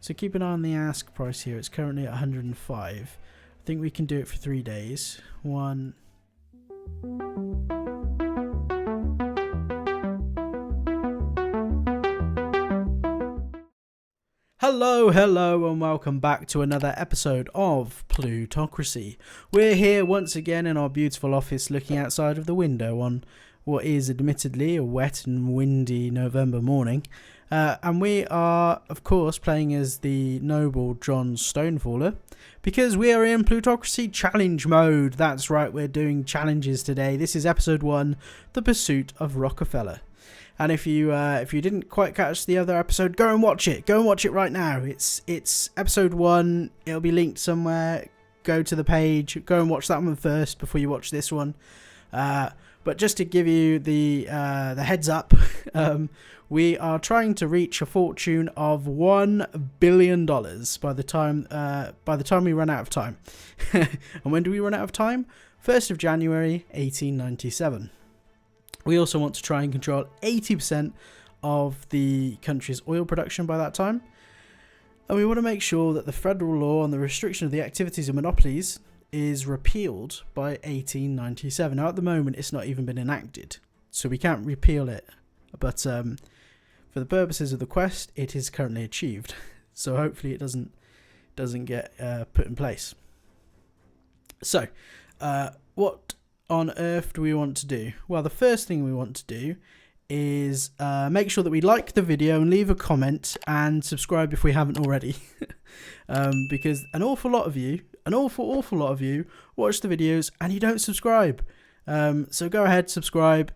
So keep an eye on the ask price here. It's currently at 105. I think we can do it for 3 days. One. Hello, and welcome back to another episode of Plutocracy. We're here once again in our beautiful office looking outside of the window on what is admittedly a wet and windy November morning. And we are, of course, playing as the noble Jone Stonefaller because we are in Plutocracy challenge mode. That's right, we're doing challenges today. This is episode 1, The Pursuit of Rockefeller. And if you didn't quite catch the other episode, go and watch it. Go and watch it right now. It's episode 1. It'll be linked somewhere. Go to the page. Go and watch that one first before you watch this one. But just to give you the heads up, we are trying to reach a fortune of $1 billion by the time we run out of time. And when do we run out of time? 1st of January, 1897. We also want to try and control 80% of the country's oil production by that time. And we want to make sure that the federal law on the restriction of the activities of monopolies is repealed by 1897. Now, at the moment, it's not even been enacted, so we can't repeal it. But for the purposes of the quest, it is currently achieved. So hopefully it doesn't get put in place. So, what on earth do we want to do? Well, the first thing we want to do is make sure that we like the video and leave a comment and subscribe if we haven't already. Because an awful lot of you watch the videos and you don't subscribe. So go ahead, subscribe.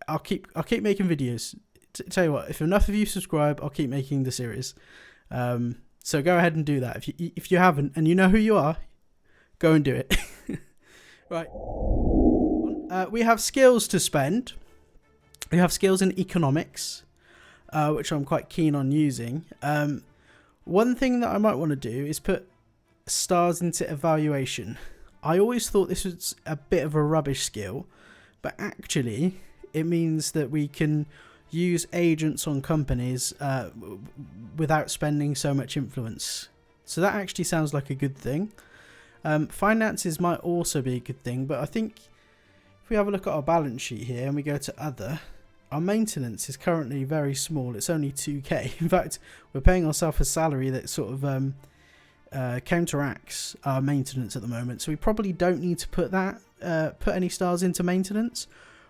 I'll keep making videos. Tell you what, if enough of you subscribe, I'll keep making the series. So go ahead and do that. If you haven't and you know who you are, go and do it. Right. We have skills to spend. We have skills in economics, which I'm quite keen on using. One thing that I might want to do is put stars into evaluation. I always thought this was a bit of a rubbish skill, but actually it means that we can use agents on companies without spending so much influence. So that actually sounds like a good thing. Finances might also be a good thing, but I think if we have a look at our balance sheet here and we go to other, our maintenance is currently very small. It's only 2k. In fact, we're paying ourselves a salary that sort of counteracts our maintenance at the moment. So we probably don't need to put any stars into maintenance.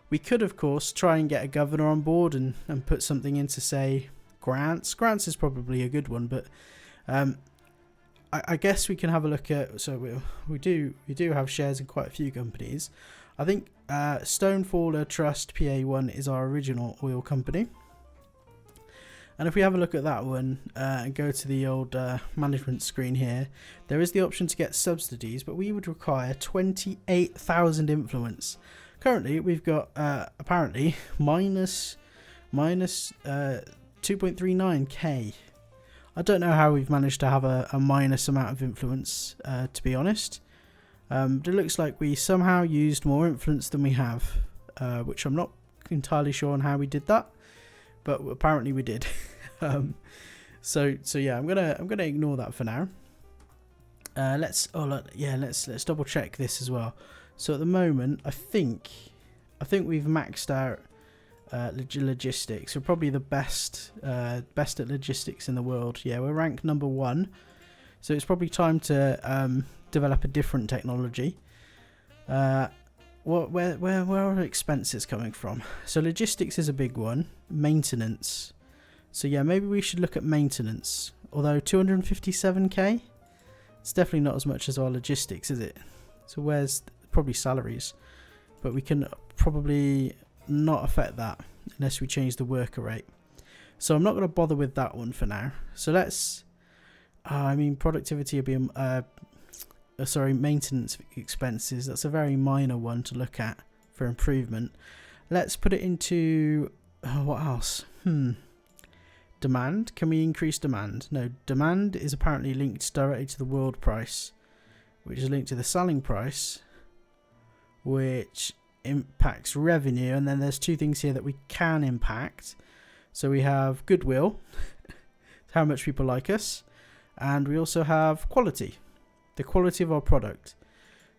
We could, of course, try and get a governor on board and put something into, say, grants. Grants is probably a good one, but I guess we can have a look at. So we do have shares in quite a few companies. I think Stonefaller Trust PA1 is our original oil company. And if we have a look at that one and go to the old management screen here, there is the option to get subsidies, but we would require 28,000 influence. Currently, we've got apparently minus 2.39k. I don't know how we've managed to have a minus amount of influence, to be honest. But it looks like we somehow used more influence than we have, which I'm not entirely sure on how we did that, but apparently we did. So yeah, I'm gonna ignore that for now. Let's double check this as well. So at the moment, I think we've maxed out logistics. We're probably the best at logistics in the world. Yeah, we're ranked number 1. So it's probably time to develop a different technology. Where are expenses coming from? So logistics is a big one. Maintenance. So yeah, maybe we should look at maintenance. Although 257k, it's definitely not as much as our logistics, is it? So where's probably salaries? But we can probably not affect that unless we change the worker rate. So I'm not going to bother with that one for now. So let's. Productivity will be maintenance expenses. That's a very minor one to look at for improvement. Let's put it into what else? Demand. Can we increase demand? No, demand is apparently linked directly to the world price, which is linked to the selling price, which impacts revenue. And then there's 2 things here that we can impact. So we have goodwill, how much people like us, and we also have quality, the quality of our product.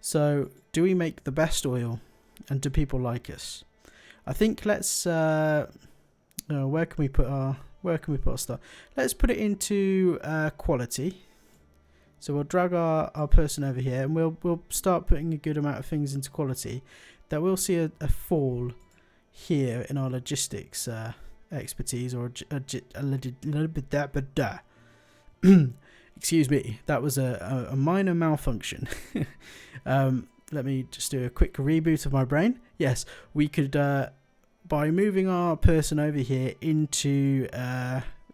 So do we make the best oil, and do people like us? I think let's where can we put our stuff? Let's put it into quality. So we'll drag our person over here, and we'll start putting a good amount of things into quality. That we'll see a fall here in our logistics expertise, or a little bit that, but excuse me, that was a minor malfunction. Let me just do a quick reboot of my brain. Yes, we could by moving our person over here into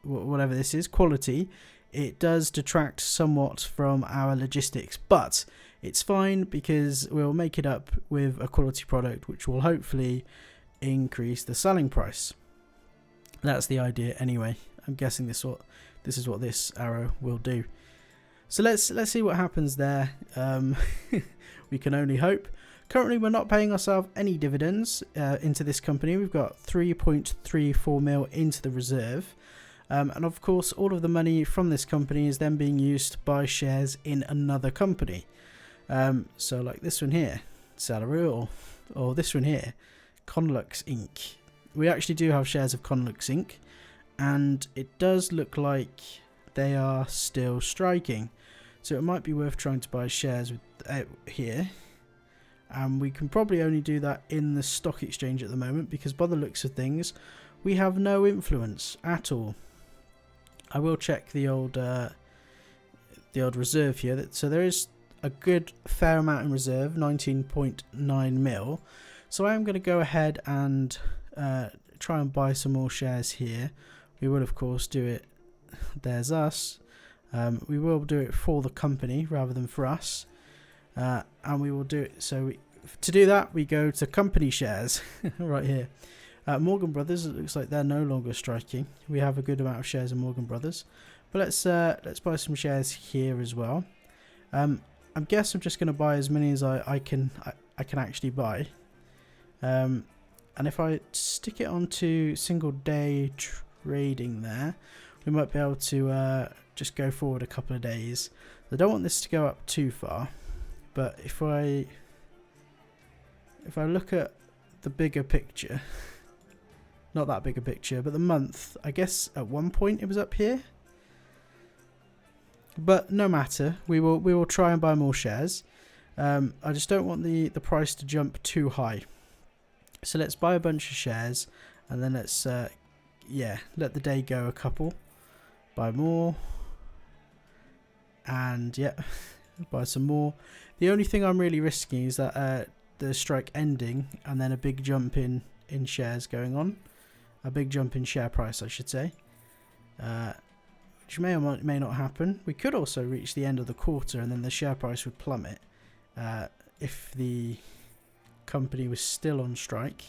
whatever this is, quality, it does detract somewhat from our logistics, but it's fine because we'll make it up with a quality product, which will hopefully increase the selling price. That's the idea anyway. I'm guessing this is what this arrow will do. So let's see what happens there. We can only hope. Currently, we're not paying ourselves any dividends into this company. We've got 3.34 mil into the reserve. And of course, all of the money from this company is then being used to buy shares in another company. So like this one here, Salaru, or this one here, Conlux Inc. We actually do have shares of Conlux Inc. And it does look like they are still striking. So it might be worth trying to buy shares here. And we can probably only do that in the stock exchange at the moment, because by the looks of things, we have no influence at all. I will check the old reserve here. So there is a good fair amount in reserve, 19.9 mil. So I am going to go ahead and try and buy some more shares here. We will of course do it. There's us. We will do it for the company rather than for us. And we will do it. So to do that, we go to company shares right here. Morgan Brothers, it looks like they're no longer striking. We have a good amount of shares in Morgan Brothers, but let's buy some shares here as well. I guess I'm just going to buy as many as I can actually buy. And if I stick it onto single day trading there, we might be able to just go forward a couple of days. I don't want this to go up too far, but if I look at the bigger picture, not that big a picture, but the month, I guess at one point it was up here. But no matter, we will try and buy more shares. I just don't want the price to jump too high. So let's buy a bunch of shares, and then let's let the day go a couple. Buy more. And yeah, buy some more. The only thing I'm really risking is that the strike ending and then a big jump in shares going on. A big jump in share price, I should say. Which may or may not happen. We could also reach the end of the quarter and then the share price would plummet if the company was still on strike.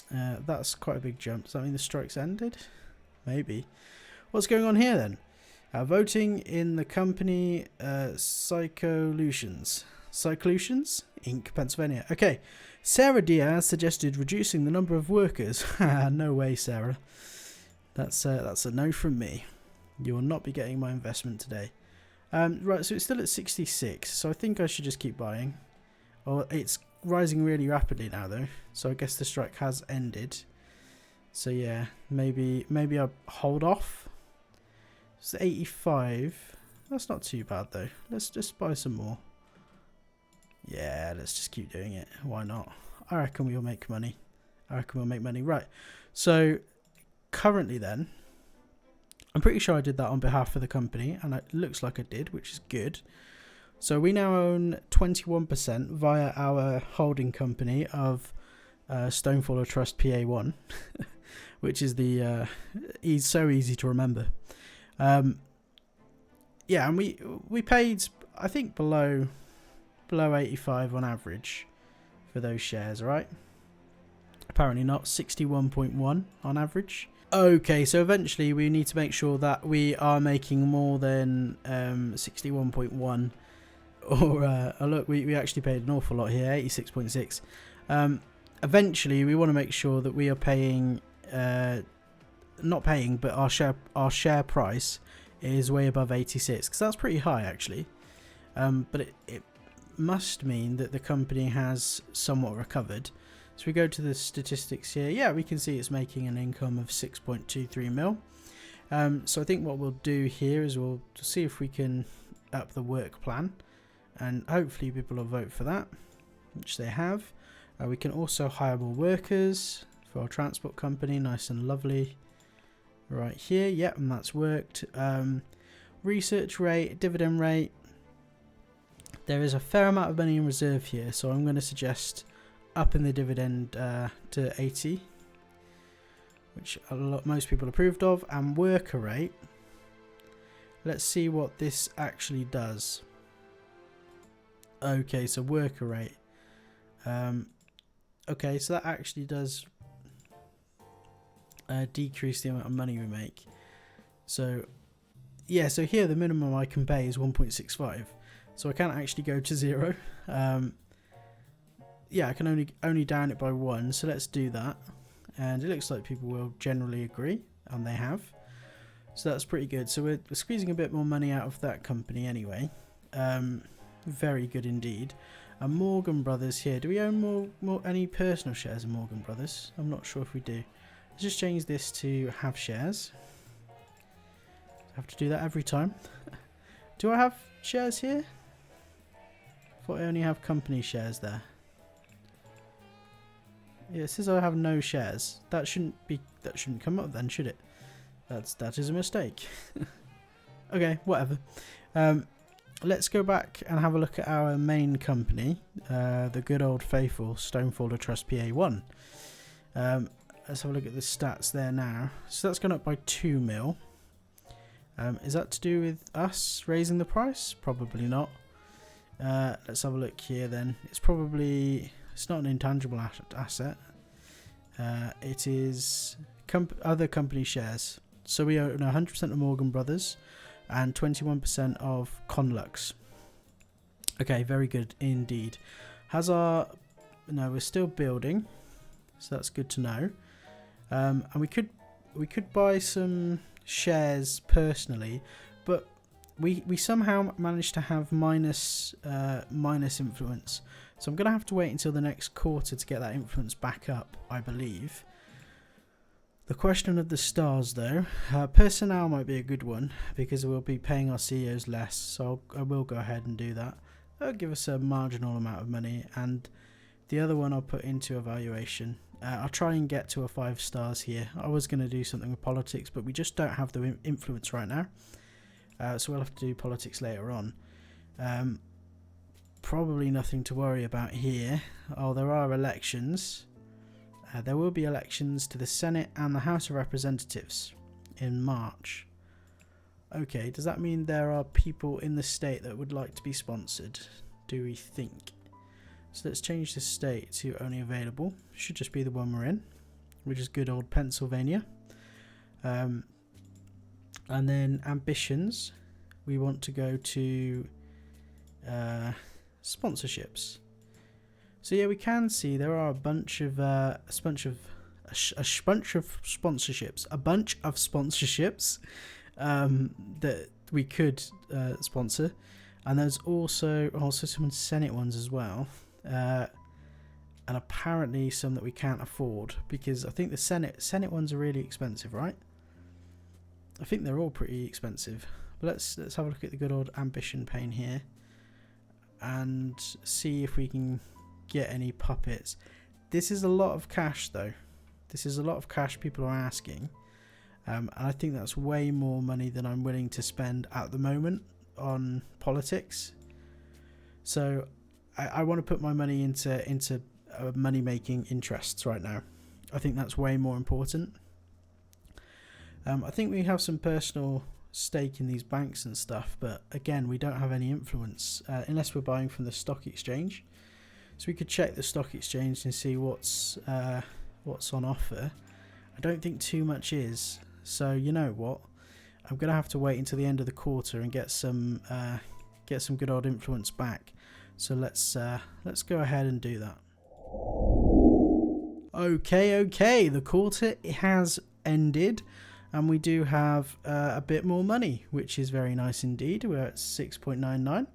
That's quite a big jump. Does that mean the strike's ended? Maybe. What's going on here then? Voting in the company Cycolutions Inc. Pennsylvania. Okay. Sarah Diaz suggested reducing the number of workers. No way, Sarah. That's a no from me. You will not be getting my investment today. Right, so it's still at 66, so I think I should just keep buying. Oh, it's rising really rapidly now though, so I guess the strike has ended. So yeah, maybe I'll hold off. It's 85. That's not too bad though. Let's just buy some more. Yeah, let's just keep doing it. Why not? I reckon we'll make money. Right. So currently then, I'm pretty sure I did that on behalf of the company, and it looks like I did, which is good. So we now own 21% via our holding company of Stonefaller Trust PA1, which is the so easy to remember. Yeah, and we paid, I think, below 85 on average for those shares, right? Apparently not. 61.1 on average. Okay, so eventually we need to make sure that we are making more than 61.1. Or look, we actually paid an awful lot here, 86.6. Eventually we want to make sure that we are paying, not paying, but our share price is way above 86, because that's pretty high actually. But it must mean that the company has somewhat recovered. So we go to the statistics here. Yeah, we can see it's making an income of 6.23 mil. So I think what we'll do here is we'll see if we can up the work plan, and hopefully people will vote for that, which they have. We can also hire more workers for our transport company, nice and lovely. Right here, yep, and that's worked. Research rate, dividend rate. There is a fair amount of money in reserve here, so I'm going to suggest upping the dividend to 80, which most people approved of. And worker rate, let's see what this actually does. Okay, so worker rate. Okay, so that actually does decrease the amount of money we make. So yeah, so here the minimum I can pay is 1.65, so I can't actually go to 0. Yeah, I can only down it by 1, so let's do that, and it looks like people will generally agree, and they have, so that's pretty good. So we're squeezing a bit more money out of that company anyway. Very good indeed. And Morgan Brothers here, do we own any personal shares in Morgan Brothers? I'm not sure if we do. Let's just change this to have shares. I have to do that every time. Do I have shares here? I thought I only have company shares there. Yeah, it says I have no shares. That shouldn't come up then, should it? That is a mistake. Okay, whatever. Let's go back and have a look at our main company, the good old faithful Stonefaller Trust PA1. Let's have a look at the stats there now. So that's gone up by 2 mil. Is that to do with us raising the price? Probably not. Let's have a look here then. It's not an intangible asset. It is other company shares. So we own 100% of Morgan Brothers and 21% of Conlux. Okay, very good indeed. No, we're still building, so that's good to know. And we could buy some shares personally, but we somehow managed to have minus influence. So I'm going to have to wait until the next quarter to get that influence back up, I believe. The question of the stars, though, personnel might be a good one, because we'll be paying our CEOs less, so I will go ahead and do that. That'll give us a marginal amount of money, and the other one I'll put into evaluation. I'll try and get to a 5 stars here. I was going to do something with politics, but we just don't have the influence right now, so we'll have to do politics later on. Probably nothing to worry about here. Oh, there are elections. There will be elections to the Senate and the House of Representatives in March. Okay, does that mean there are people in the state that would like to be sponsored? Do we think? So let's change the state to only available. Should just be the one we're in, which is good old Pennsylvania. And then ambitions. We want to go to sponsorships. So yeah, we can see there are a bunch of sponsorships that we could sponsor, and there's also some Senate ones as well, and apparently some that we can't afford, because I think the Senate ones are really expensive, right? I think they're all pretty expensive. But let's have a look at the good old ambition pane here and see if we can get any puppets. This is a lot of cash though. This is a lot of cash people are asking, and I think that's way more money than I'm willing to spend at the moment on politics. So I want to put my money into money making interests right now. I think that's way more important. I think we have some personal stake in these banks and stuff, but again, we don't have any influence unless we're buying from the stock exchange. So we could check the stock exchange and see what's on offer. I don't think too much is. So you know what? I'm gonna have to wait until the end of the quarter and get some good old influence back. So let's go ahead and do that. Okay. The quarter has ended. And we do have a bit more money, which is very nice indeed. We're at 6.99,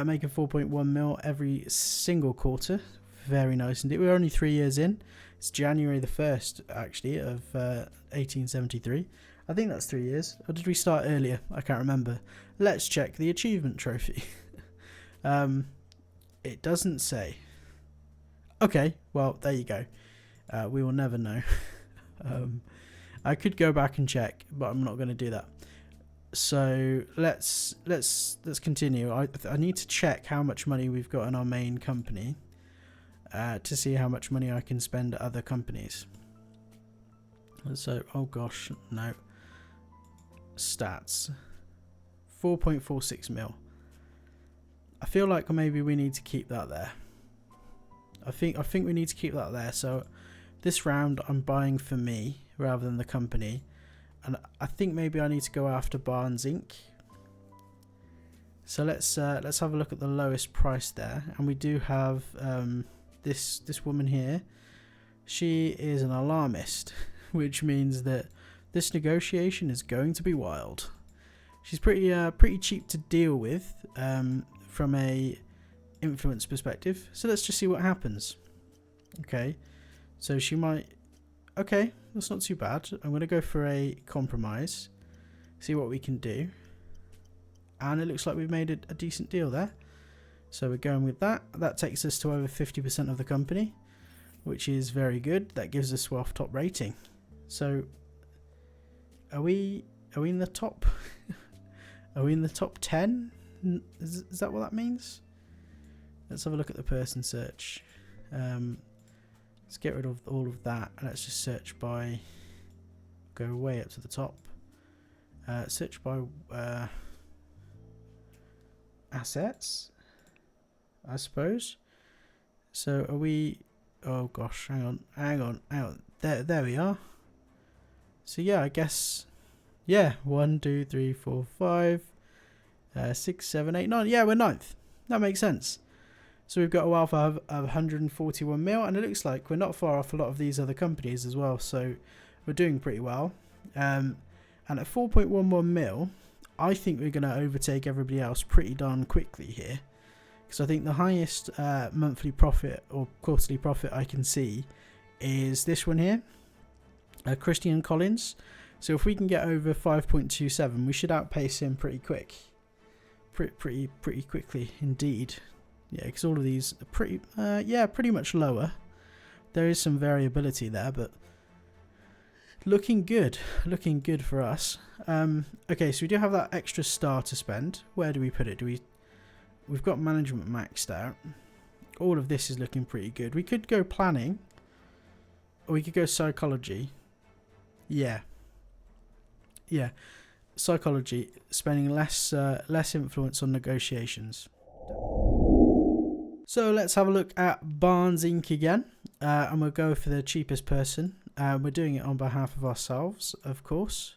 making 4.1 mil every single quarter. Very nice indeed. We're only 3 years in. It's January the 1st, actually, of 1873. I think that's 3 years. Or did we start earlier? I can't remember. Let's check the achievement trophy. It doesn't say. Okay, well, there you go. We will never know. I could go back and check, but I'm not going to do that. So let's continue. I need to check how much money we've got in our main company to see how much money I can spend at other companies. So, oh gosh, no. Stats. 4.46 mil. I feel like maybe we need to keep that there. I think we need to keep that there. So this round I'm buying for me rather than the company, and I think maybe I need to go after Barnes Inc. So let's have a look at the lowest price there, and we do have this woman here. She is an alarmist, which means that this negotiation is going to be wild. She's pretty cheap to deal with from a influence perspective. So let's just see what happens. Okay, so she might. Okay, that's not too bad. I'm going to go for a compromise, see what we can do. And it looks like we've made a decent deal there. So we're going with that. That takes us to over 50% of the company, which is very good. That gives us 12 top rating. So are we in the top? Are we in the top 10? Is that what that means? Let's have a look at the person search. Let's get rid of all of that, and let's just search by, go way up to the top. Search by assets, I suppose. So are we? Oh gosh, hang on. There we are. So yeah, I guess. Yeah, 1, 2, 3, 4, 5, 6, 7, 8, 9. Yeah, we're 9th. That makes sense. So we've got a wealth of 141 mil, and it looks like we're not far off a lot of these other companies as well. So we're doing pretty well. And at 4.11 mil, I think we're going to overtake everybody else pretty darn quickly here. Because I think the highest monthly profit or quarterly profit I can see is this one here, Christian Collins. So if we can get over 5.27, we should outpace him pretty quick. Pretty quickly indeed. Yeah, because all of these are pretty much lower. There is some variability there, but looking good for us. Okay, so we do have that extra star to spend. Where do we put it? We've got management maxed out. All of this is looking pretty good. We could go planning, or we could go psychology. Yeah, psychology, spending less influence on negotiations. So let's have a look at Barnes Inc. again, and we'll go for the cheapest person. We're doing it on behalf of ourselves, of course,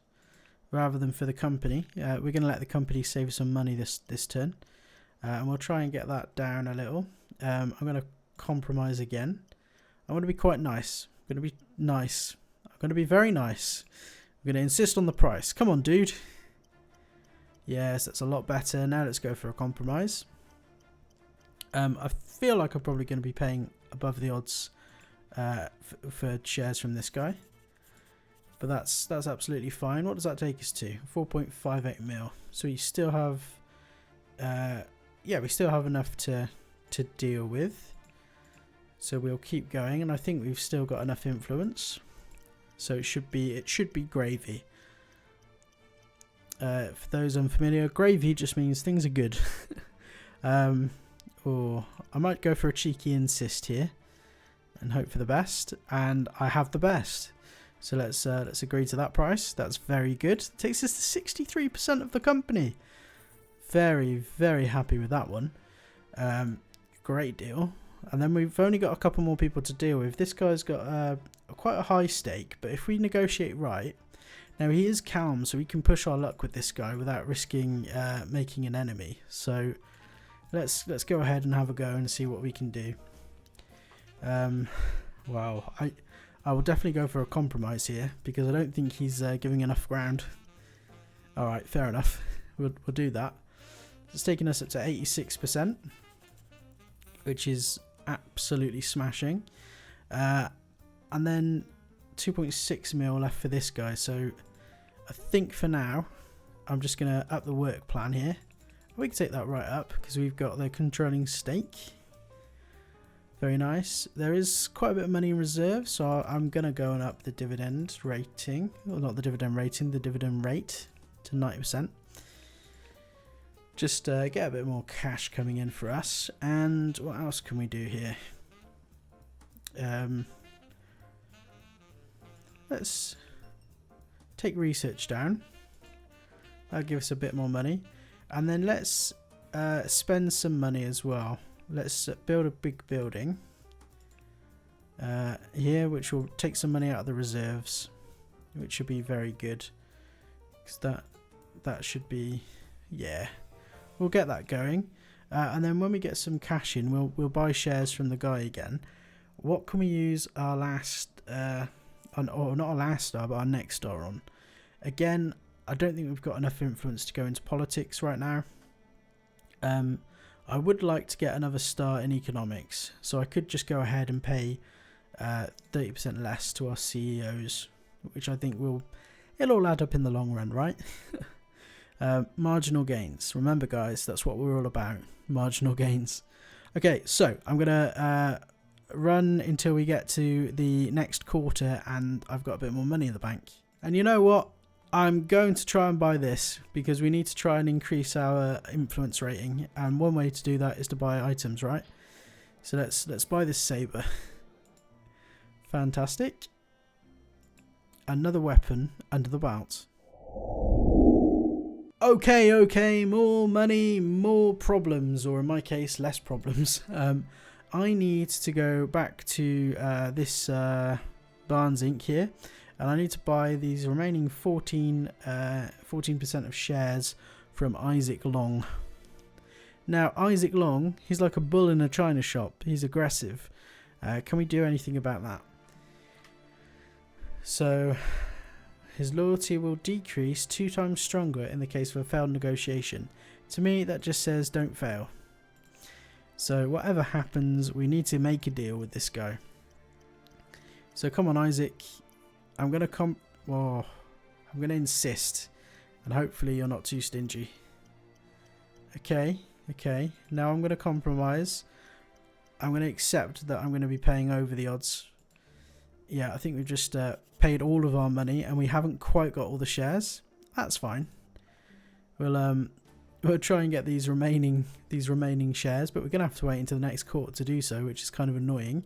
rather than for the company. We're going to let the company save some money this turn, and we'll try and get that down a little. I'm going to compromise again. I'm going to be quite nice. I'm going to be nice. I'm going to be very nice. I'm going to insist on the price. Come on, dude. Yes, that's a lot better. Now let's go for a compromise. I feel like I'm probably going to be paying above the odds for shares from this guy, but that's absolutely fine. What does that take us to? 4.58 mil. So we still have, we still have enough to deal with. So we'll keep going, and I think we've still got enough influence. So it should be gravy. For those unfamiliar, gravy just means things are good. Or I might go for a cheeky insist here and hope for the best, and I have the best. So let's agree to that price. That's very good. It takes us to 63% of the company. Very, very happy with that one. Great deal. And then we've only got a couple more people to deal with. This guy's got quite a high stake, but if we negotiate right, now he is calm, so we can push our luck with this guy without risking making an enemy. So let's go ahead and have a go and see what we can do. Wow, I will definitely go for a compromise here because I don't think he's giving enough ground. Alright, fair enough. We'll do that. It's taking us up to 86%, which is absolutely smashing. And then 2.6 mil left for this guy. So I think for now, I'm just going to up the work plan here. We can take that right up because we've got the controlling stake. Very nice. There is quite a bit of money in reserve, so I'm going to go and up the dividend rating. Well, not the dividend rating, the dividend rate to 90%. Just get a bit more cash coming in for us. And what else can we do here? Let's take research down. That'll give us a bit more money. And then let's spend some money as well. Let's build a big building here, which will take some money out of the reserves, which should be very good. Because that should be, yeah, we'll get that going. And then when we get some cash in, we'll buy shares from the guy again. What can we use our last, or not our last star, but our next star on? Again, I don't think we've got enough influence to go into politics right now. I would like to get another star in economics, so I could just go ahead and pay 30% less to our CEOs, which I think it'll all add up in the long run, right? Marginal gains. Remember, guys, that's what we're all about. Marginal gains. Okay, so I'm gonna run until we get to the next quarter, and I've got a bit more money in the bank. And you know what? I'm going to try and buy this because we need to try and increase our influence rating, and one way to do that is to buy items, right? So let's buy this saber. Fantastic. Another weapon under the belt. Okay, more money, more problems, or in my case, less problems. I need to go back to this Barnes Inc. here. And I need to buy these remaining 14% of shares from Isaac Long. Now, Isaac Long, he's like a bull in a china shop. He's aggressive. Can we do anything about that? So, his loyalty will decrease 2 times stronger in the case of a failed negotiation. To me, that just says don't fail. So, whatever happens, we need to make a deal with this guy. So, come on, Isaac. I'm gonna insist, and hopefully you're not too stingy. Okay. Now I'm gonna compromise. I'm gonna accept that I'm gonna be paying over the odds. Yeah, I think we've just paid all of our money, and we haven't quite got all the shares. That's fine. We'll try and get these remaining shares, but we're gonna have to wait until the next court to do so, which is kind of annoying.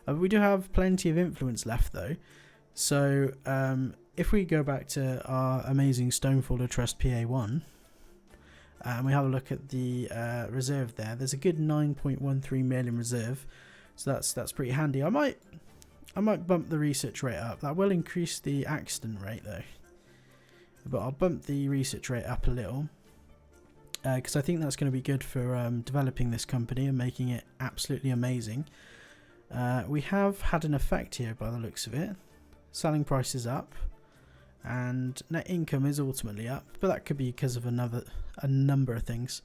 We do have plenty of influence left, though. So, if we go back to our amazing Stonefaller Trust PA1, and we have a look at the reserve there, there's a good 9.13 million reserve, so that's pretty handy. I might bump the research rate up. That will increase the accident rate though, but I'll bump the research rate up a little because I think that's going to be good for developing this company and making it absolutely amazing. We have had an effect here by the looks of it. Selling price is up, and net income is ultimately up, but that could be because of a number of things.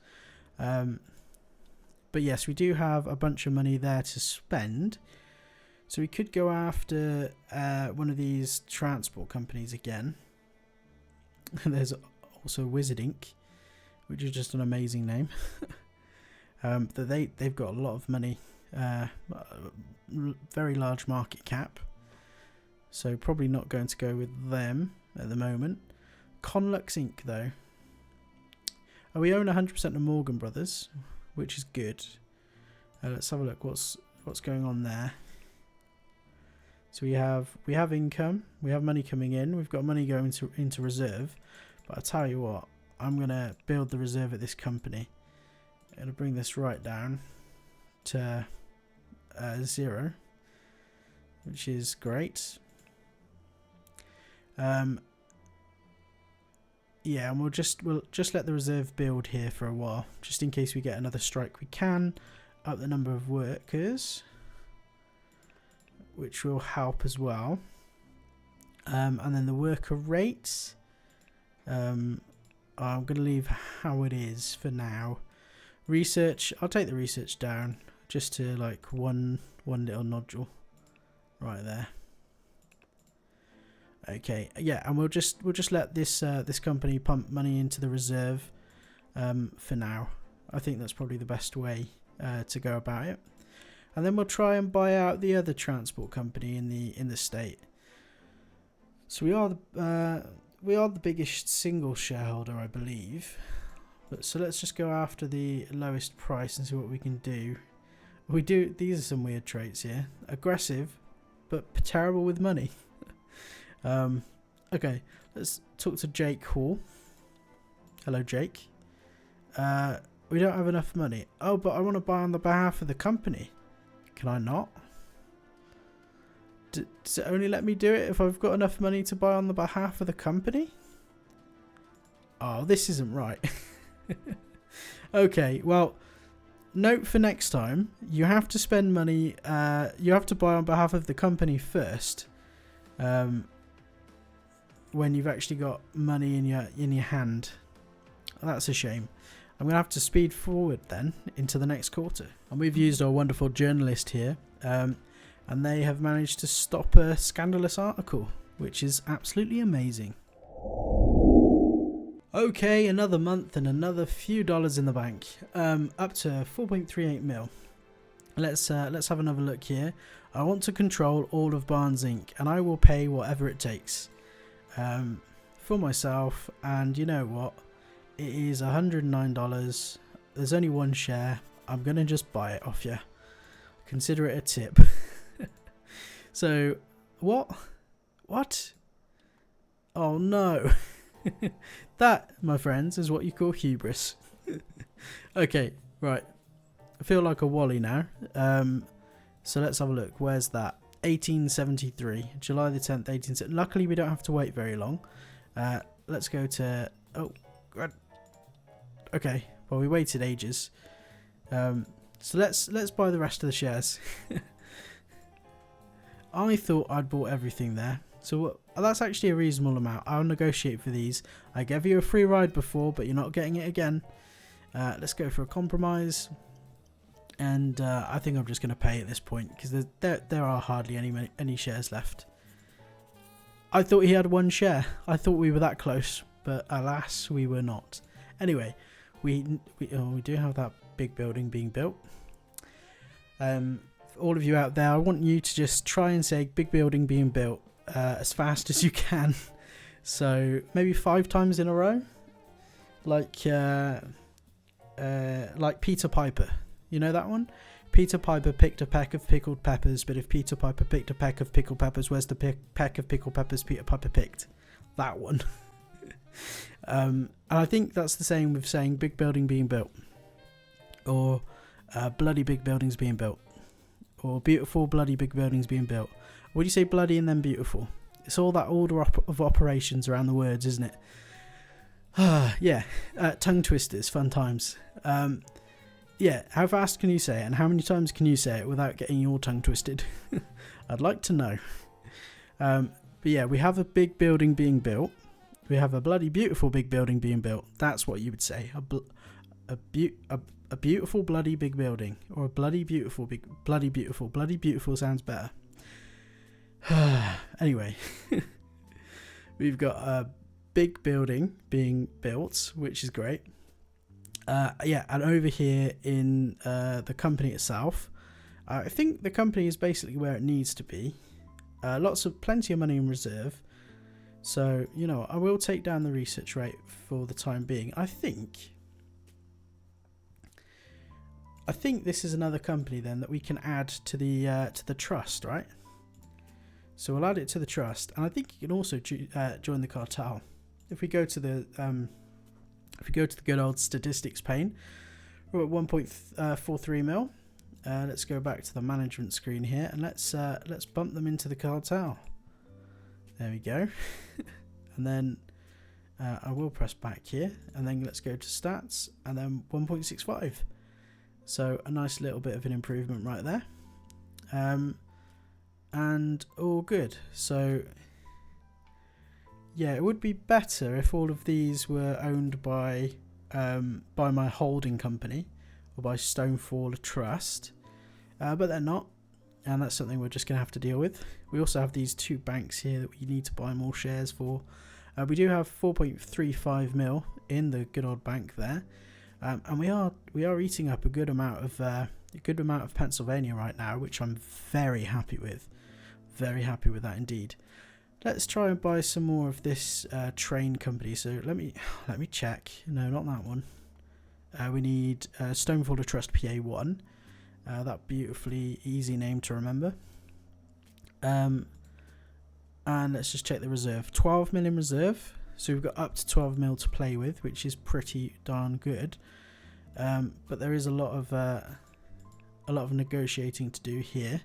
But yes, we do have a bunch of money there to spend, so we could go after one of these transport companies again. There's also Wizard Inc., which is just an amazing name. They've got a lot of money, very large market cap. So probably not going to go with them at the moment. Conlux Inc. though. We own 100% of Morgan Brothers, which is good. Let's have a look what's going on there. So we have income, we have money coming in, we've got money going into reserve. But I'll tell you what, I'm gonna build the reserve at this company. I'm gonna bring this right down to 0, which is great. Yeah, and we'll just let the reserve build here for a while, just in case we get another strike. We can up the number of workers. which will help as well. And then the worker rates, I'm going to leave how it is for now. Research, I'll take the research down just to like one little nodule right there. Okay, yeah, and we'll just let this this company pump money into the reserve for now. I think that's probably the best way to go about it. And then we'll try and buy out the other transport company in the state. So we are the biggest single shareholder, I believe. But so let's just go after the lowest price and see what we can do. These are some weird traits here. Aggressive, but terrible with money. Okay, let's talk to Jake Hall. Hello, Jake. We don't have enough money. Oh, but I want to buy on the behalf of the company. Can I not? Does it only let me do it if I've got enough money to buy on the behalf of the company? Oh, this isn't right. Okay, well, note for next time, you have to spend money, you have to buy on behalf of the company first, when you've actually got money in your hand. That's a shame. I'm going to have to speed forward then into the next quarter. And we've used our wonderful journalist here, and they have managed to stop a scandalous article, which is absolutely amazing. Okay, another month and another few dollars in the bank, up to 4.38 mil. Let's have another look here. I want to control all of Barnes Inc. and I will pay whatever it takes for myself. And you know what? It is $109. There's only one share. I'm gonna just buy it off you. Consider it a tip. So, what? Oh no. That, my friends, is what you call hubris. Okay, right. I feel like a Wally now. So let's have a look. Where's that? 1873. July the 10th, 1873. Luckily, we don't have to wait very long. Let's go to... Oh, God. Okay. Well, we waited ages. So let's buy the rest of the shares. I thought I'd bought everything there. So that's actually a reasonable amount. I'll negotiate for these. I gave you a free ride before, but you're not getting it again. Let's go for a compromise. And I think I'm just going to pay at this point because there are hardly any shares left. I thought he had one share. I thought we were that close, but alas, we were not. Anyway, we do have that big building being built. For all of you out there, I want you to just try and say big building being built as fast as you can. So maybe 5 times in a row, like Peter Piper. You know that one? Peter Piper picked a peck of pickled peppers, but if Peter Piper picked a peck of pickled peppers, where's the peck of pickled peppers Peter Piper picked? That one. And I think that's the same with saying big building being built, or bloody big buildings being built, or beautiful bloody big buildings being built. Would you say bloody and then beautiful? It's all that order of operations around the words, isn't it? Yeah, tongue twisters, fun times. Yeah, how fast can you say it, and how many times can you say it without getting your tongue twisted? I'd like to know. But yeah, we have a big building being built. We have a bloody beautiful big building being built. That's what you would say. A beautiful bloody big building, or a bloody beautiful big bloody beautiful. Bloody beautiful sounds better. Anyway, we've got a big building being built, which is great. Yeah, and over here in the company itself, I think the company is basically where it needs to be. Plenty of money in reserve. So, you know, I will take down the research rate for the time being. I think this is another company then that we can add to the trust, right? So we'll add it to the trust, and I think you can also join the cartel. If we go to the good old statistics pane, we're at 1.43 mil. Let's go back to the management screen here, and let's bump them into the cartel. There we go. And then I will press back here, and then let's go to stats, and then 1.65. So a nice little bit of an improvement right there. and all good. So yeah, it would be better if all of these were owned by my holding company or by Stonefaller Trust, but they're not, and that's something we're just going to have to deal with. We also have these 2 banks here that we need to buy more shares for. We do have 4.35 mil in the good old bank there, and we are eating up a good amount of Pennsylvania right now, which I'm very happy with. Very happy with that indeed. Let's try and buy some more of this train company. So let me check. No, not that one. We need Stonefaller Trust PA1. That beautifully easy name to remember. And let's just check the reserve. 12 mil in reserve. So we've got up to 12 mil to play with, which is pretty darn good. But there is a lot of negotiating to do here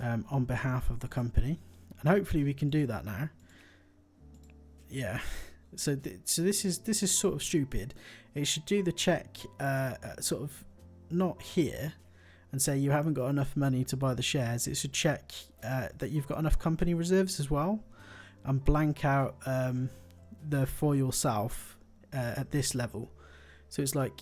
on behalf of the company, and hopefully we can do that now. Yeah. So this is sort of stupid. It should do the check sort of not here and say you haven't got enough money to buy the shares. It should check that you've got enough company reserves as well, and blank out the for yourself at this level. So it's like,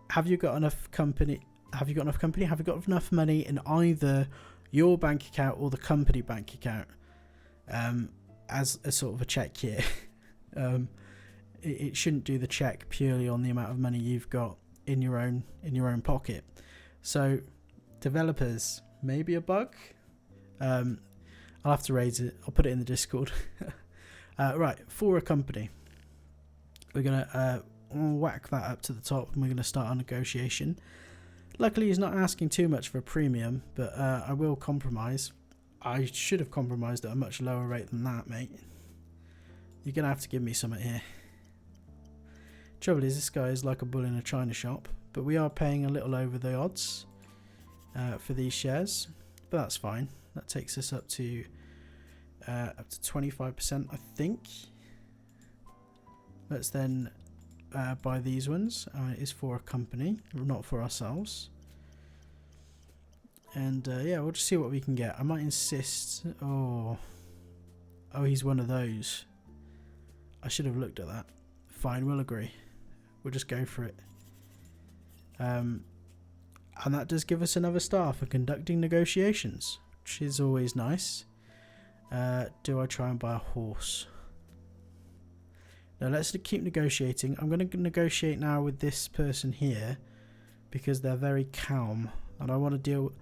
have you got enough company? Have you got enough company? Have you got enough money in either your bank account or the company bank account? As a sort of a check here. It shouldn't do the check purely on the amount of money you've got in your own pocket. So developers, maybe a bug. I'll have to raise it. I'll put it in the Discord. Right, for a company, we're gonna whack that up to the top, and we're gonna start our negotiation. Luckily, he's not asking too much for a premium, but I will compromise. I should have compromised at a much lower rate than that, mate. You're gonna have to give me something here. Trouble is, this guy is like a bull in a china shop, but we are paying a little over the odds for these shares, but that's fine. That takes us up to 25%, I think. Let's then buy these ones. It is for a company, not for ourselves. And yeah, we'll just see what we can get. I might insist. Oh, he's one of those. I should have looked at that. Fine, we'll agree. We'll just go for it. And that does give us another star for conducting negotiations, which is always nice. Do I try and buy a horse? No, let's keep negotiating. I'm going to negotiate now with this person here because they're very calm, and I want to deal.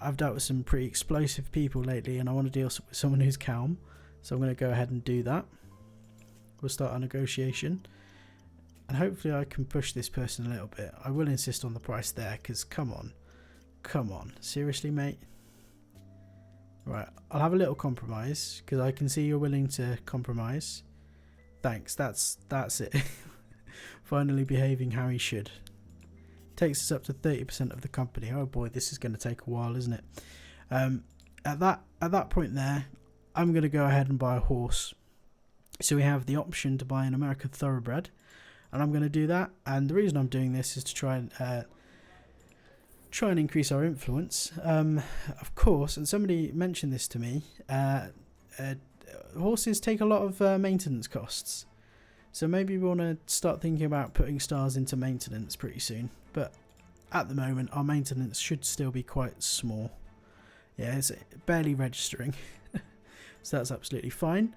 I've dealt with some pretty explosive people lately, and I want to deal with someone who's calm. So I'm going to go ahead and do that. We'll start our negotiation, and hopefully I can push this person a little bit. I will insist on the price there, because come on, seriously, mate. Right, I'll have a little compromise because I can see you're willing to compromise. Thanks, that's it. Finally behaving how he should. Takes us up to 30% of the company. Oh boy, this is going to take a while, isn't it? At that point there, I'm going to go ahead and buy a horse. So we have the option to buy an American Thoroughbred, and I'm going to do that. And the reason I'm doing this is to try and increase our influence. Of course, and somebody mentioned this to me. Horses take a lot of maintenance costs, so maybe we want to start thinking about putting stars into maintenance pretty soon. But at the moment, our maintenance should still be quite small. Yeah, it's barely registering, so that's absolutely fine.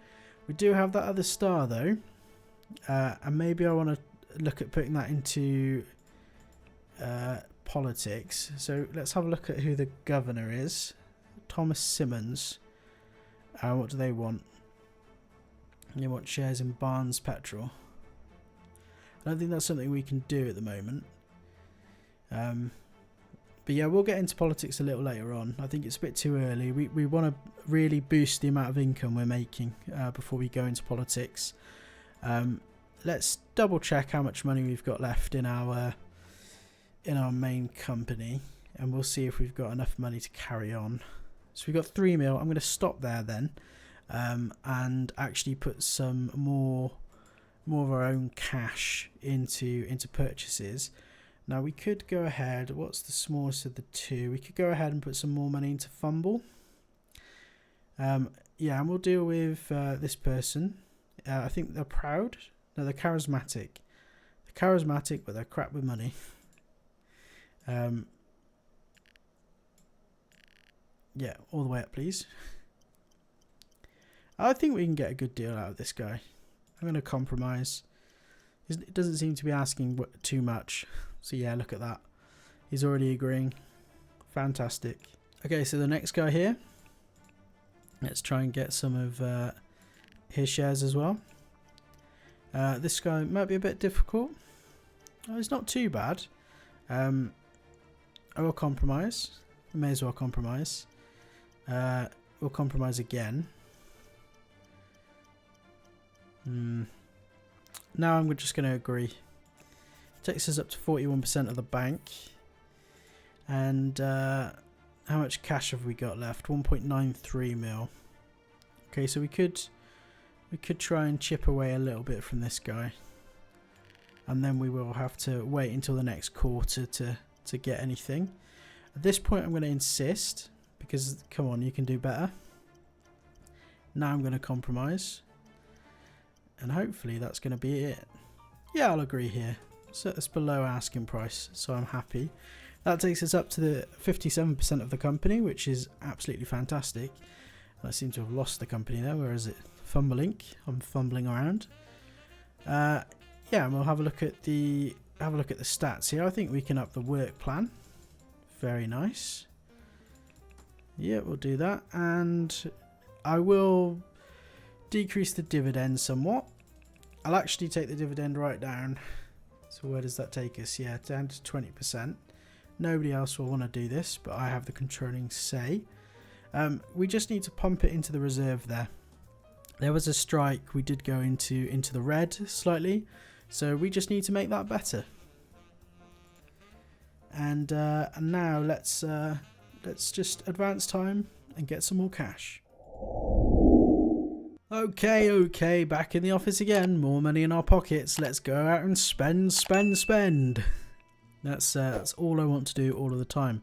We do have that other star though, and maybe I want to look at putting that into politics. So let's have a look at who the governor is. Thomas Simmons. What do they want? They want shares in Barnes Petrol. I don't think that's something we can do at the moment. But yeah, we'll get into politics a little later on. I think it's a bit too early. We want to really boost the amount of income we're making before we go into politics. Let's double check how much money we've got left in our main company, and we'll see if we've got enough money to carry on. So we've got 3 mil. I'm going to stop there then, and actually put some more of our own cash into purchases. Now we could go ahead. What's the smallest of the two? We could go ahead and put some more money into Fumble. Yeah, and we'll deal with this person. I think they're proud. No, they're charismatic. They're charismatic, but they're crap with money. Yeah, all the way up, please. I think we can get a good deal out of this guy. I'm going to compromise. It doesn't seem to be asking too much. So yeah, look at that. He's already agreeing. Fantastic. Okay, so the next guy here. Let's try and get some of his shares as well. This guy might be a bit difficult. Oh, it's not too bad. I will compromise. We may as well compromise. We'll compromise again. Now I'm just going to agree. Takes us up to 41% of the bank. And how much cash have we got left? 1.93 mil. Okay, so we could try and chip away a little bit from this guy. And then we will have to wait until the next quarter to get anything. At this point I'm going to insist, because come on, you can do better. Now I'm going to compromise. And hopefully that's going to be it. Yeah, I'll agree here. So it's below asking price, so I'm happy. That takes us up to the 57% of the company, which is absolutely fantastic. I seem to have lost the company there. Where is it? Fumbling. I'm fumbling around. Yeah, and we'll have a look at the stats here. I think we can up the work plan. Very nice. Yeah, we'll do that, and I will decrease the dividend somewhat. I'll actually take the dividend right down. So where does that take us? Yeah, down to 20%. Nobody else will want to do this, but I have the controlling say. We just need to pump it into the reserve there. There was a strike. We did go into the red slightly, so we just need to make that better. And now let's just advance time and get some more cash. Okay, back in the office again. More money in our pockets. Let's go out and spend. That's all I want to do all of the time.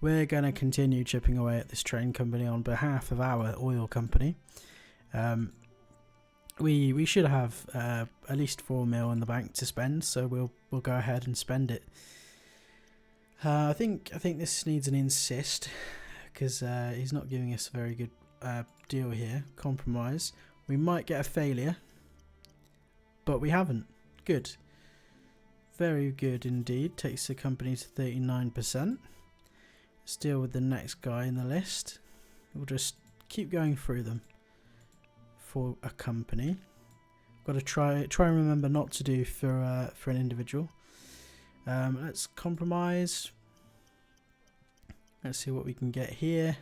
We're going to continue chipping away at this train company on behalf of our oil company. We should have at least 4 mil in the bank to spend, so we'll go ahead and spend it. I think this needs an insist, because he's not giving us a very good deal here. Compromise. We might get a failure, but we haven't. Good. Very good indeed. Takes the company to 39%. Let's deal with the next guy in the list. We'll just keep going through them for a company. Got to try and remember not to do for an individual. Let's compromise. Let's see what we can get here.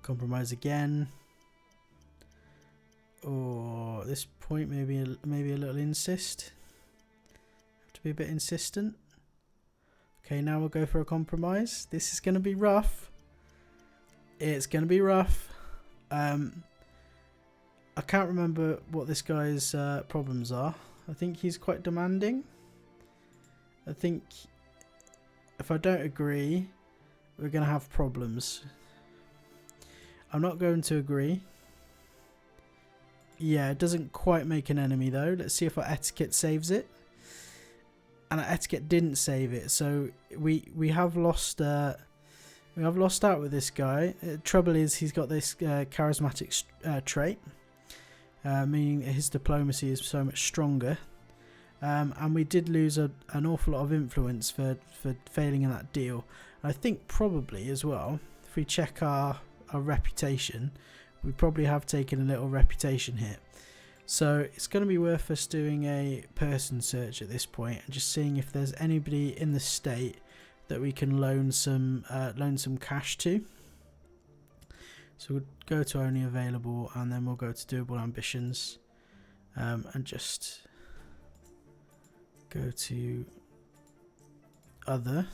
Compromise again. Or at this point, maybe a little insist. Have to be a bit insistent. Okay, now we'll go for a compromise. This is going to be rough. It's going to be rough. I can't remember what this guy's problems are. I think he's quite demanding. I think if I don't agree, we're going to have problems. I'm not going to agree. Yeah, it doesn't quite make an enemy though. Let's see if our etiquette saves it. And our etiquette didn't save it, so we have lost out with this guy. Trouble is, he's got this charismatic trait, meaning his diplomacy is so much stronger. And we did lose an awful lot of influence for failing in that deal. I think probably as well, if we check our reputation, we probably have taken a little reputation hit. So it's going to be worth us doing a person search at this point and just seeing if there's anybody in the state that we can loan some cash to. So we'll go to only available, and then we'll go to doable ambitions, and just go to other.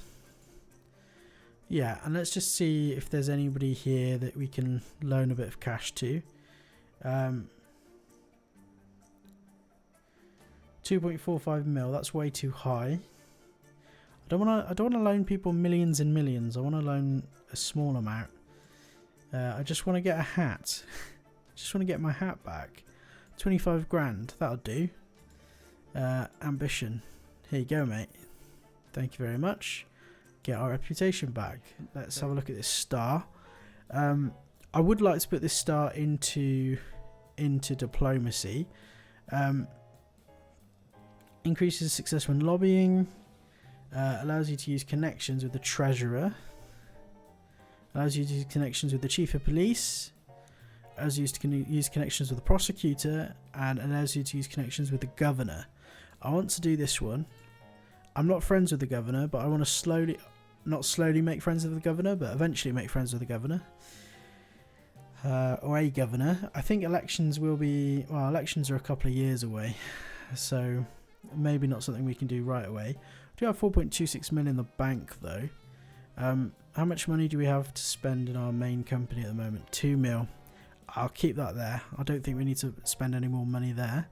Yeah, and let's just see if there's anybody here that we can loan a bit of cash to. 2.45 mil, that's way too high. I don't want to loan people millions and millions. I want to loan a small amount. I just want to get a hat. Just want to get my hat back. 25 grand, that'll do. Ambition. Here you go, mate. Thank you very much. Get our reputation back. Let's have a look at this star. I would like to put this star into diplomacy. Increases success when lobbying. Allows you to use connections with the treasurer. Allows you to use connections with the chief of police. Allows you to use connections with the prosecutor, and allows you to use connections with the governor. I want to do this one. I'm not friends with the governor, but I want to not slowly make friends with the governor, but eventually make friends with the governor. Or a governor. I think elections elections are a couple of years away, so maybe not something we can do right away. We do have 4.26 million in the bank though. How much money do we have to spend in our main company at the moment? 2 mil. I'll keep that there. I don't think we need to spend any more money there.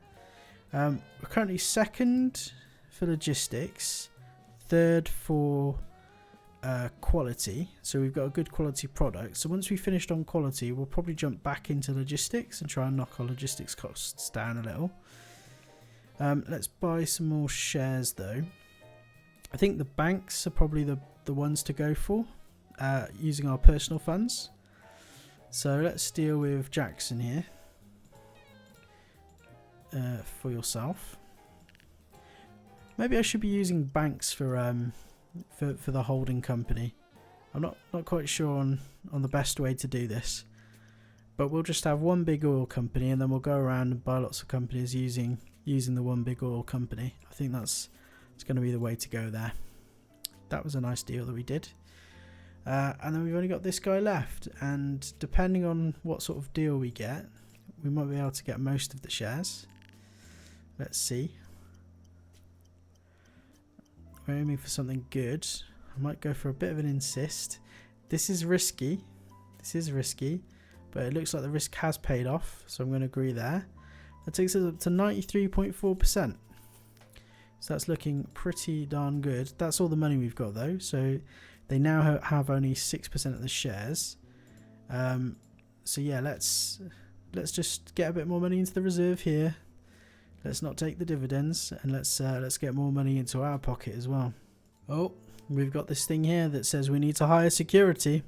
We're currently second for logistics, third for quality, so we've got a good quality product. So once we've finished on quality, we'll probably jump back into logistics and try and knock our logistics costs down a little. Let's buy some more shares though. I think the banks are probably the ones to go for, using our personal funds. So let's deal with Jackson here for yourself. Maybe I should be using banks for the holding company. I'm not quite sure on the best way to do this, but we'll just have one big oil company, and then we'll go around and buy lots of companies using the one big oil company. I think it's going to be the way to go there. That was a nice deal that we did. And then we've only got this guy left, and depending on what sort of deal we get, we might be able to get most of the shares. Let's see. We're aiming for something good. I might go for a bit of an insist. This is risky, but it looks like the risk has paid off, so I'm going to agree there. That takes us up to 93.4%. So that's looking pretty darn good. That's all the money we've got though, so they now have only 6% of the shares. So yeah, let's just get a bit more money into the reserve here. Let's not take the dividends, and let's get more money into our pocket as well. Oh, we've got this thing here that says we need to hire security.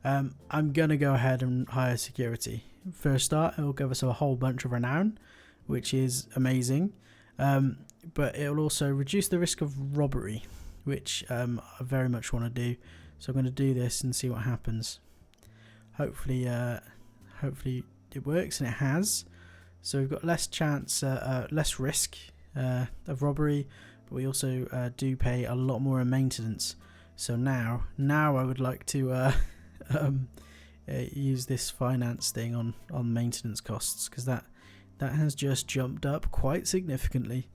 I'm gonna go ahead and hire security. For a start, it'll give us a whole bunch of renown, which is amazing. But it'll also reduce the risk of robbery, which I very much want to do. So I'm going to do this and see what happens. Hopefully it works, and it has. So we've got less chance, less risk of robbery, but we also do pay a lot more in maintenance. So now I would like to use this finance thing on maintenance costs, because that has just jumped up quite significantly,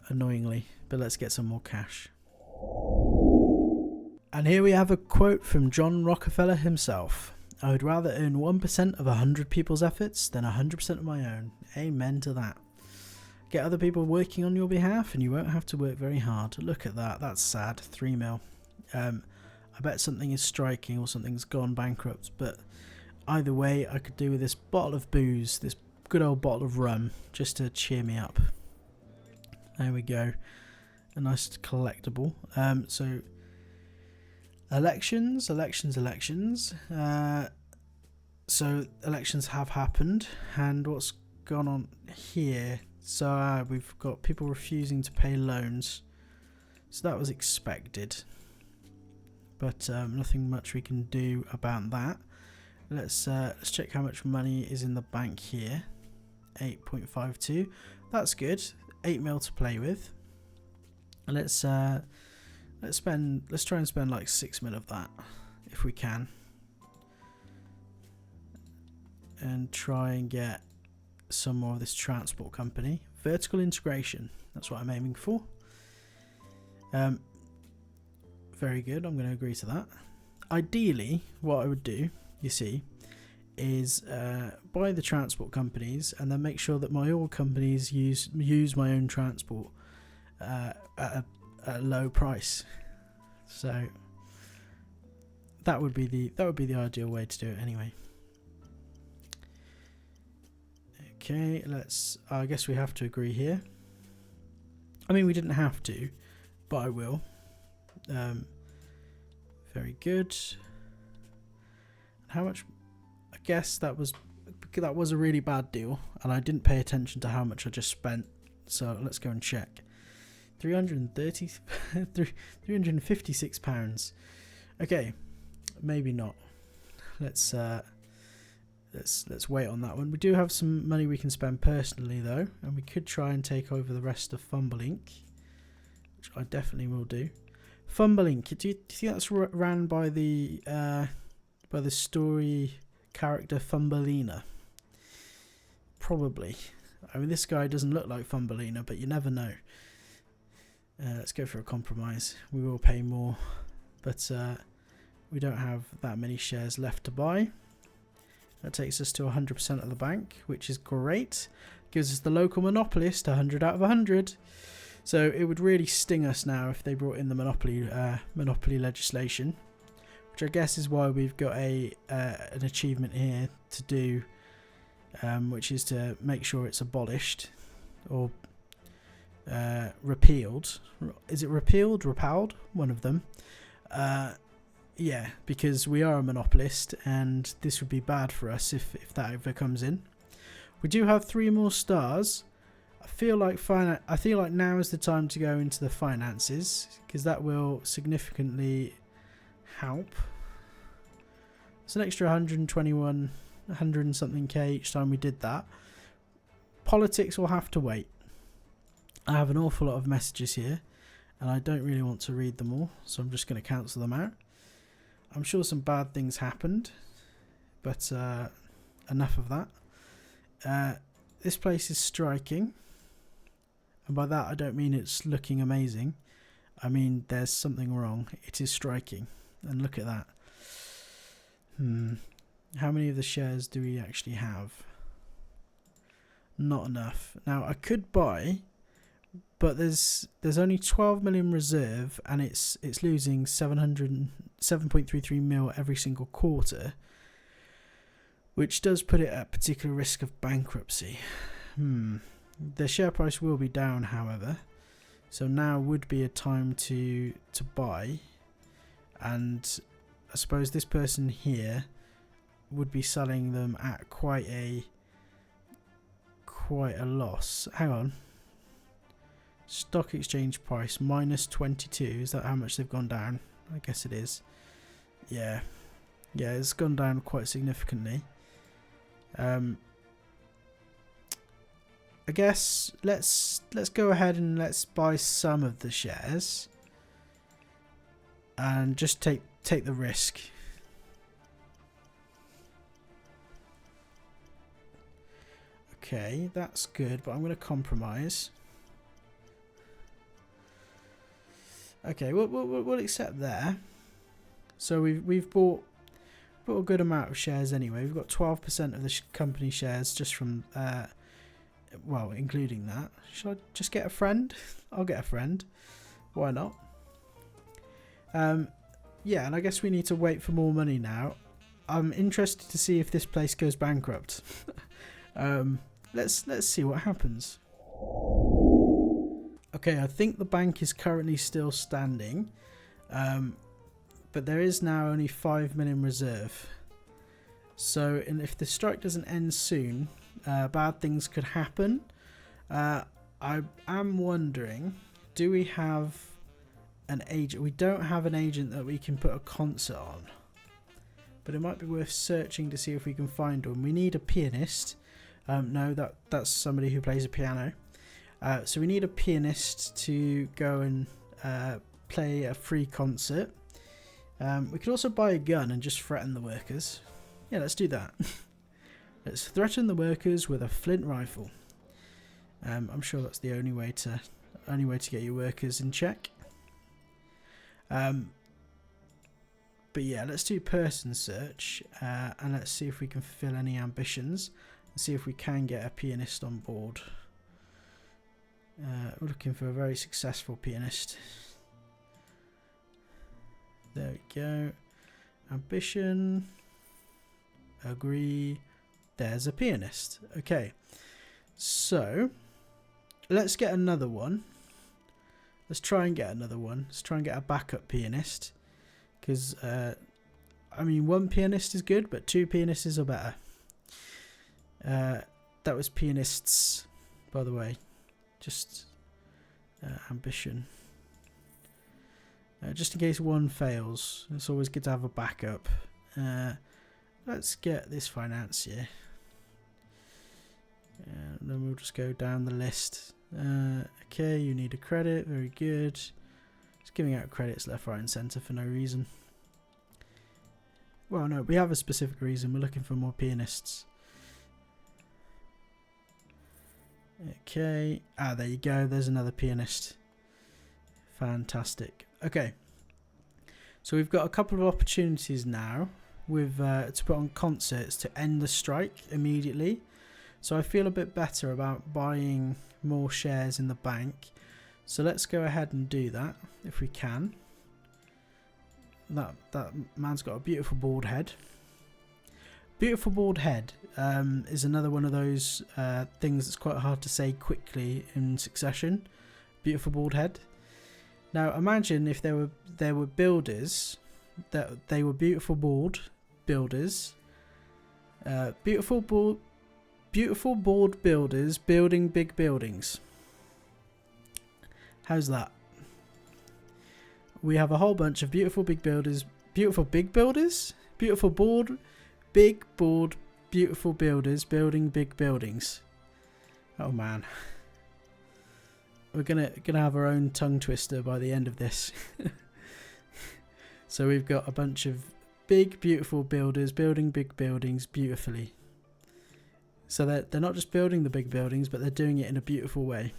annoyingly. But let's get some more cash. And here we have a quote from Jone Rockefeller himself. I would rather earn 1% of 100 people's efforts than 100% of my own. Amen to that. Get other people working on your behalf and you won't have to work very hard. Look at that. That's sad. 3 mil. I bet something is striking or something's gone bankrupt. But either way, I could do with this bottle of booze, this good old bottle of rum, just to cheer me up. There we go. A nice collectible. So elections. So elections have happened, and what's gone on here? So we've got people refusing to pay loans. So that was expected, but nothing much we can do about that. Let's check how much money is in the bank here. 8.52. That's good. 8 mil to play with. Let's try and spend like 6 mil of that if we can, and try and get some more of this transport company. Vertical integration, that's what I'm aiming for. Very good, I'm going to agree to that. Ideally, what I would do, you see, is buy the transport companies and then make sure that my oil companies use my own transport at a low price. So that would be the ideal way to do it anyway. Okay, I guess we have to agree here. I mean, we didn't have to, but I will. Very good. How much? I guess that was a really bad deal, and I didn't pay attention to how much I just spent. So let's go and check. £356. Okay, maybe not. Let's wait on that one. We do have some money we can spend personally though, and we could try and take over the rest of Fumblink, which I definitely will do. Fumblink, do you think that's ran by the story character Thumbelina? Probably. I mean, this guy doesn't look like Thumbelina, but you never know. Let's go for a compromise. We will pay more, but we don't have that many shares left to buy. That takes us to 100% of the bank, which is great. Gives us the local monopolist 100 out of 100. So it would really sting us now if they brought in the monopoly legislation, which I guess is why we've got an achievement here to do, which is to make sure it's abolished or repealed. Is it repealed? Repelled? One of them. Yeah, because we are a monopolist, and this would be bad for us if that ever comes in. We do have 3 more stars. I feel like now is the time to go into the finances, because that will significantly help. It's an extra 121, 100 and something K each time we did that. Politics will have to wait. I have an awful lot of messages here, and I don't really want to read them all, so I'm just going to cancel them out. I'm sure some bad things happened, but enough of that. This place is striking, and by that I don't mean it's looking amazing. I mean there's something wrong. It is striking, and look at that. How many of the shares do we actually have? Not enough. Now I could buy, but there's only 12 million reserve, and it's losing 7.33 mil every single quarter, which does put it at particular risk of bankruptcy. The share price will be down, however, so now would be a time to buy, and I suppose this person here would be selling them at quite a loss. Hang on. Stock exchange price minus 22. Is that how much they've gone down? I guess it is. Yeah, it's gone down quite significantly. I guess let's go ahead and let's buy some of the shares and just take the risk. Okay, that's good, but I'm going to compromise. Okay, we'll accept there. So we've bought a good amount of shares anyway. We've got 12% of the company shares just from, well, including that. Should I just get a friend? I'll get a friend. Why not? Yeah, and I guess we need to wait for more money now. I'm interested to see if this place goes bankrupt. Let's see what happens. Okay, I think the bank is currently still standing, but there is now only 5 million reserve. So, and if the strike doesn't end soon, bad things could happen. I am wondering, do we have an agent? We don't have an agent that we can put a concert on, but it might be worth searching to see if we can find one. We need a pianist. No, that's somebody who plays a piano. So we need a pianist to go and play a free concert. We could also buy a gun and just threaten the workers. Yeah, let's do that. Let's threaten the workers with a flint rifle. I'm sure that's the only way to get your workers in check. But yeah, let's do person search and let's see if we can fulfill any ambitions and see if we can get a pianist on board. We're looking for a very successful pianist. There we go. Ambition. Agree. There's a pianist. Okay. So, let's get another one. Let's try and get another one. Let's try and get a backup pianist. Because, I mean, one pianist is good, but two pianists are better. That was pianists, by the way. Just ambition. Just in case one fails, it's always good to have a backup. Let's get this financier. And then we'll just go down the list. Okay, you need a credit. Very good. Just giving out credits left, right and centre for no reason. Well, no, we have a specific reason. We're looking for more pianists. Okay. There you go. There's another pianist. Fantastic. Okay. So we've got a couple of opportunities now with to put on concerts to end the strike immediately. So I feel a bit better about buying more shares in the bank. So let's go ahead and do that if we can. That man's got a beautiful bald head. Beautiful bald head is another one of those things that's quite hard to say quickly in succession. Beautiful bald head. Now imagine if there were builders, that they were beautiful bald builders, beautiful bald builders building big buildings. How's that? We have a whole bunch of beautiful big builders, beautiful bald, beautiful builders building big buildings. Oh man, we're gonna have our own tongue twister by the end of this. So we've got a bunch of big beautiful builders building big buildings beautifully. So they're not just building the big buildings, but they're doing it in a beautiful way.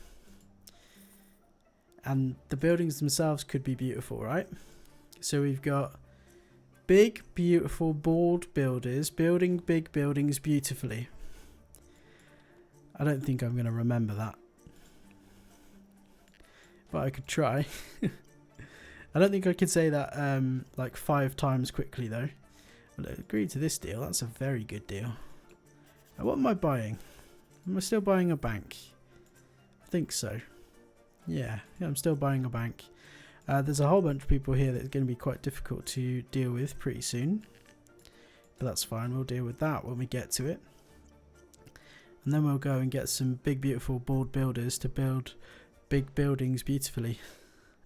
And the buildings themselves could be beautiful, right? So we've got big, beautiful, bald builders building big buildings beautifully. I don't think I'm going to remember that, but I could try. I don't think I could say that like 5 times quickly though. Well, I agree to this deal. That's a very good deal. Now, what am I buying? Am I still buying a bank? I think so. Yeah, I'm still buying a bank. There's a whole bunch of people here that's going to be quite difficult to deal with pretty soon. But that's fine, we'll deal with that when we get to it. And then we'll go and get some big beautiful bald builders to build big buildings beautifully.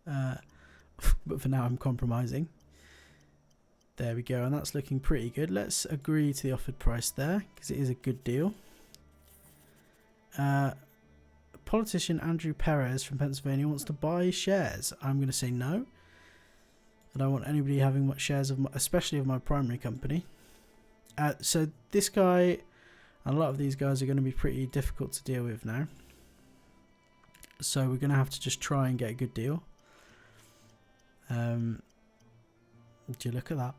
But for now I'm compromising. There we go, and that's looking pretty good. Let's agree to the offered price there, because it is a good deal. Politician Andrew Perez from Pennsylvania wants to buy shares. I'm going to say no. I don't want anybody having much shares, especially of my primary company. So this guy, and a lot of these guys are going to be pretty difficult to deal with now. So we're going to have to just try and get a good deal. Do you look at that?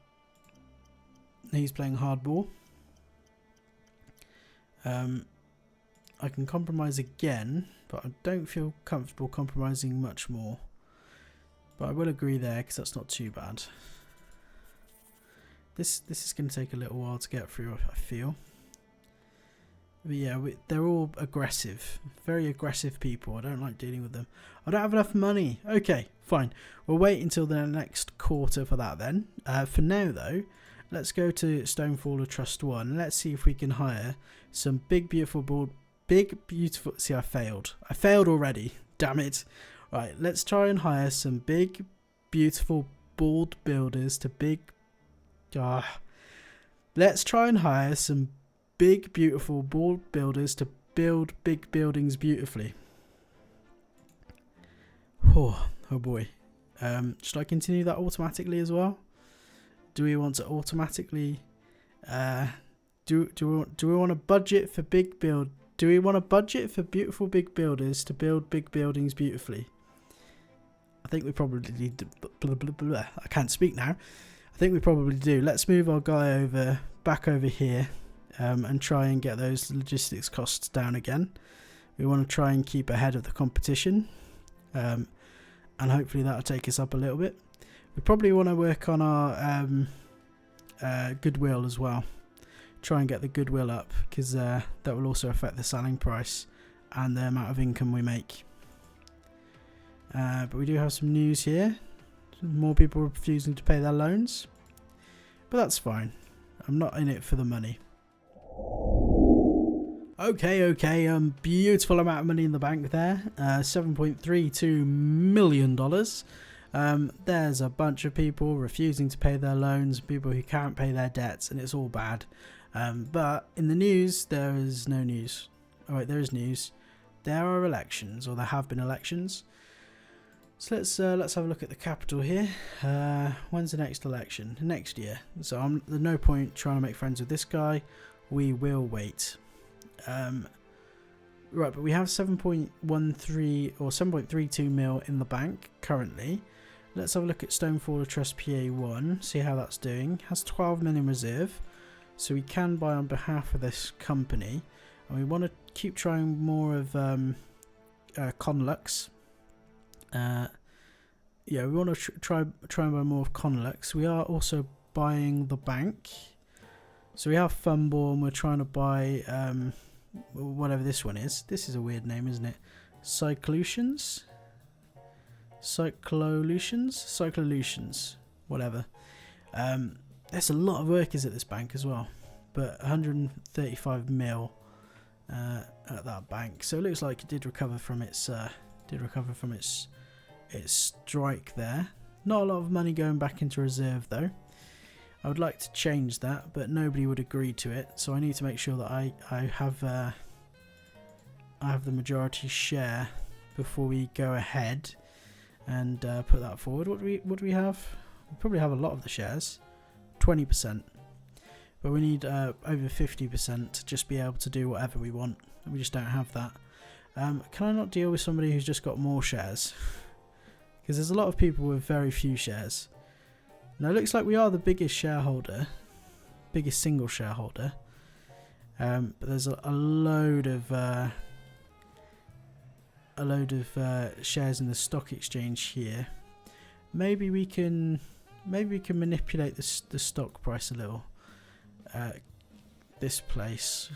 He's playing hardball. I can compromise again, but I don't feel comfortable compromising much more. But I will agree there, because that's not too bad. This is going to take a little while to get through, I feel. But yeah, they're all aggressive. Very aggressive people. I don't like dealing with them. I don't have enough money. Okay, fine. We'll wait until the next quarter for that then. For now, though, let's go to Stonefaller Trust 1. Let's see if we can hire some big, beautiful, see, I failed. I failed already. Damn it. Right, let's try and hire some big, beautiful, bald builders to let's try and hire some big, beautiful, bald builders to build big buildings beautifully. Oh boy. Should I continue that automatically as well? Do we want to automatically... do we want a budget for big build... Do we want a budget for beautiful big builders to build big buildings beautifully? I think we probably need to... I can't speak now. I think we probably do. Let's move our guy back over here and try and get those logistics costs down again. We want to try and keep ahead of the competition. And hopefully that'll take us up a little bit. We probably want to work on our goodwill as well. Try and get the goodwill up, because that will also affect the selling price and the amount of income we make. But we do have some news here. More people refusing to pay their loans. But that's fine. I'm not in it for the money. Okay, beautiful amount of money in the bank there. $7.32 million. There's a bunch of people refusing to pay their loans, people who can't pay their debts, and it's all bad. But in the news, there is no news. Alright, there is news. There are elections, or there have been elections. So let's have a look at the capital here. When's the next election? Next year. So there's no point trying to make friends with this guy. We will wait. Right, but we have 7.13 or 7.32 mil in the bank currently. Let's have a look at Stonefaller Trust PA1, see how that's doing. Has 12 million reserve, so we can buy on behalf of this company. And we want to keep trying more of Conlux. Yeah, we want to try and buy more of Conlux. We are also buying the bank. So we have Funborn. We're trying to buy whatever this one is. This is a weird name, isn't it? Cyclolutions, whatever. There's a lot of workers at this bank as well, but 135 mil at that bank. So it looks like it did recover from its strike there. Not a lot of money going back into reserve though. I would like to change that, but nobody would agree to it. So I need to make sure that I have the majority share before we go ahead and put that forward. What do we have? We probably have a lot of the shares, 20%, but we need over 50% to just be able to do whatever we want. We just don't have that. Can I not deal with somebody who's just got more shares? Because there's a lot of people with very few shares. Now it looks like we are the biggest shareholder, biggest single shareholder, but there's a load of shares in the stock exchange here. Maybe we can manipulate the stock price a little. This place,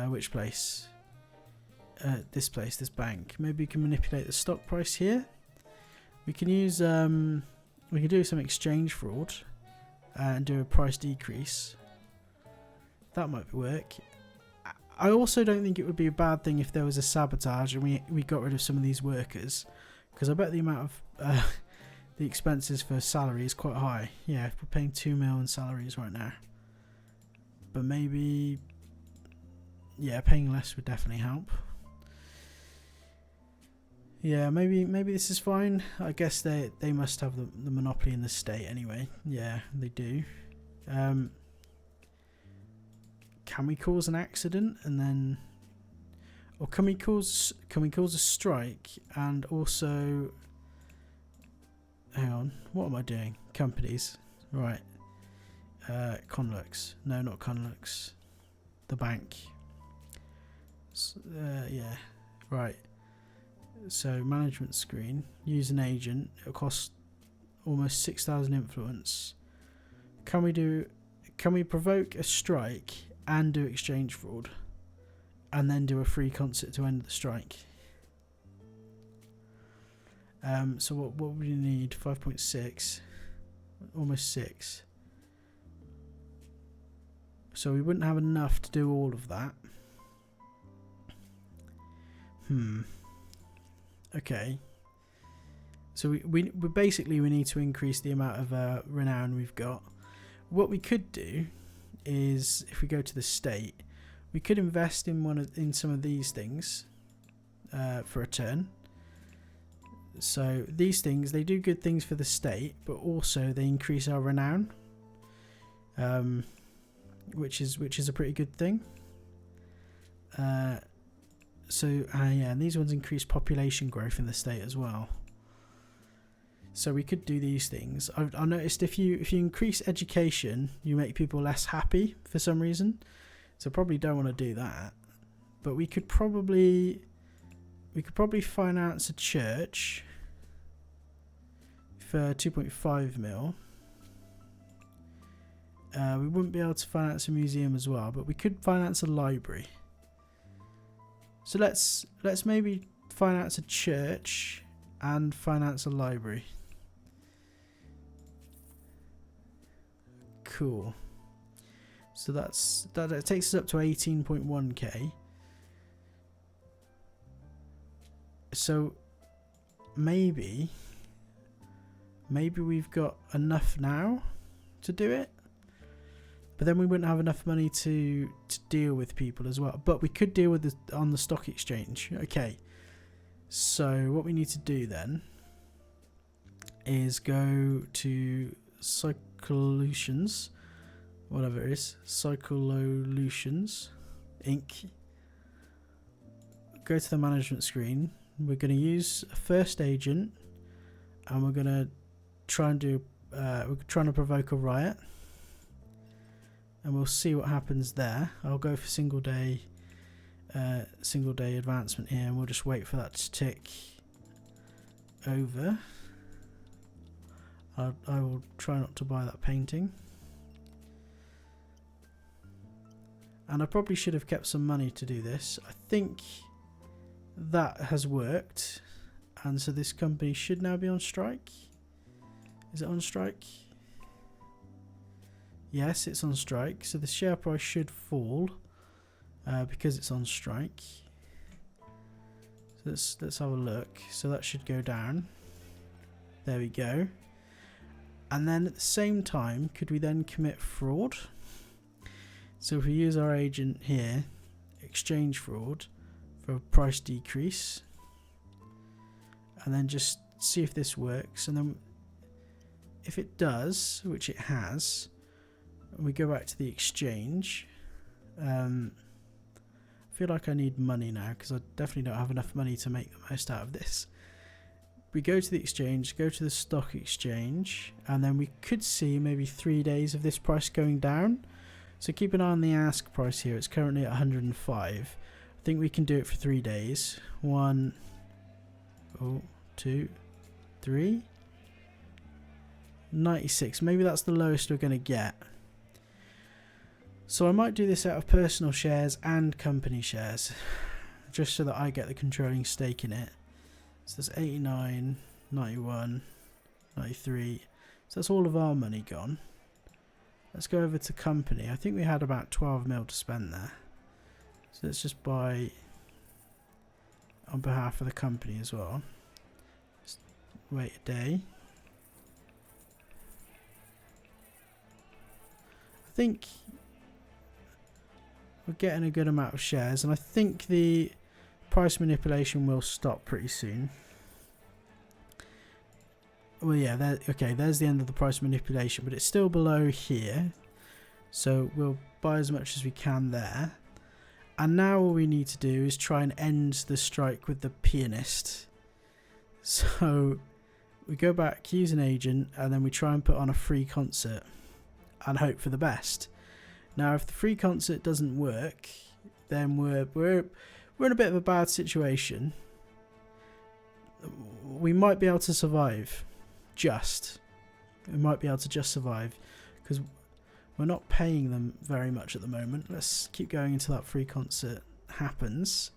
which place? This place, this bank. Maybe we can manipulate the stock price here. We can use we can do some exchange fraud and do a price decrease. That might work. I also don't think it would be a bad thing if there was a sabotage and we got rid of some of these workers, because I bet the amount of the expenses for salary is quite high. Yeah, we're paying 2 mil in salaries right now, but maybe, yeah, paying less would definitely help. Yeah, maybe this is fine. I guess they must have the monopoly in the state anyway. Yeah, they do. Can we cause an accident and then, or can we cause a strike and also, hang on, what am I doing? Companies, right? Conlux, no, not Conlux. The bank. Yeah, right. So management screen, use an agent. It'll cost almost 6,000 influence. Can we provoke a strike and do exchange fraud, and then do a free concert to end the strike? So what would we need? 5.6, almost 6. So we wouldn't have enough to do all of that. Okay, so we basically need to increase the amount of renown we've got. What we could do is, if we go to the state, we could invest in some of these things for a turn. So these things, they do good things for the state, but also they increase our renown, which is a pretty good thing. Yeah, and these ones increase population growth in the state as well. So we could do these things. I've noticed if you increase education, you make people less happy for some reason. So probably don't want to do that. But we could probably finance a church for 2.5 mil. We wouldn't be able to finance a museum as well, but we could finance a library. So let's maybe finance a church and finance a library. Cool. So that takes us up to 18.1k. So maybe we've got enough now to do it. But then we wouldn't have enough money to deal with people as well. But we could deal with it on the stock exchange. Okay. So what we need to do then is go to Cyclolutions, whatever it is, Cyclolutions Inc. Go to the management screen. We're going to use a first agent, and we're going to try and do. We're trying to provoke a riot. And we'll see what happens there. I'll go for single day advancement here, and we'll just wait for that to tick over. I will try not to buy that painting. And I probably should have kept some money to do this. I think that has worked, and so this company should now be on strike. Is it on strike? Yes, it's on strike, so the share price should fall because it's on strike. So let's have a look. So that should go down. There we go. And then at the same time, could we then commit fraud? So if we use our agent here, exchange fraud for a price decrease, and then just see if this works, and then if it does, which it has, and we go back to the exchange. I feel like I need money now because I definitely don't have enough money to make the most out of this. We go to the exchange, go to the stock exchange, and then we could see maybe 3 days of this price going down. So keep an eye on the ask price here. It's currently at 105. I think we can do it for 3 days. 1, 2, 3. 96. Maybe that's the lowest we're going to get. So I might do this out of personal shares and company shares, just so that I get the controlling stake in it. So there's 89, 91, 93. So that's all of our money gone. Let's go over to company. I think we had about 12 mil to spend there. So let's just buy on behalf of the company as well. Just wait a day. I think we're getting a good amount of shares, and I think the price manipulation will stop pretty soon. Well, yeah, okay, there's the end of the price manipulation, but it's still below here. So we'll buy as much as we can there. And now all we need to do is try and end the strike with the pianist. So we go back, use an agent, and then we try and put on a free concert and hope for the best. Now, if the free concert doesn't work, then we're in a bit of a bad situation. We might be able to survive. We might be able to just survive because we're not paying them very much at the moment. Let's keep going until that free concert happens,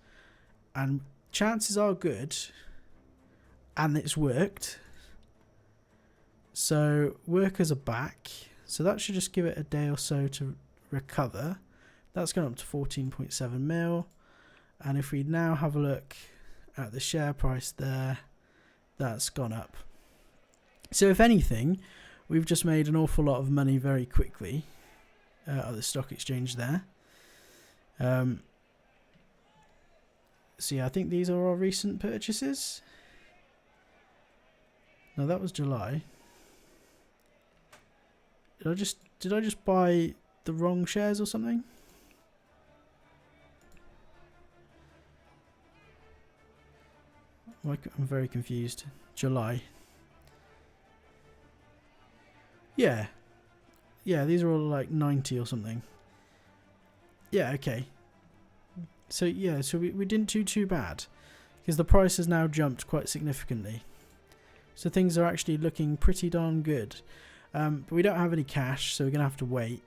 and chances are good, and it's worked. So workers are back, so that should just give it a day or so to recover. That's gone up to 14.7 mil, and if we now have a look at the share price there, that's gone up. So if anything, we've just made an awful lot of money very quickly at the stock exchange there. So yeah, I think these are our recent purchases. No, that was July. Did I just buy the wrong shares or something? I'm very confused. July. Yeah, these are all like 90 or something. Yeah, okay. So yeah, so we didn't do too bad because the price has now jumped quite significantly. So things are actually looking pretty darn good. But we don't have any cash, so we're going to have to wait.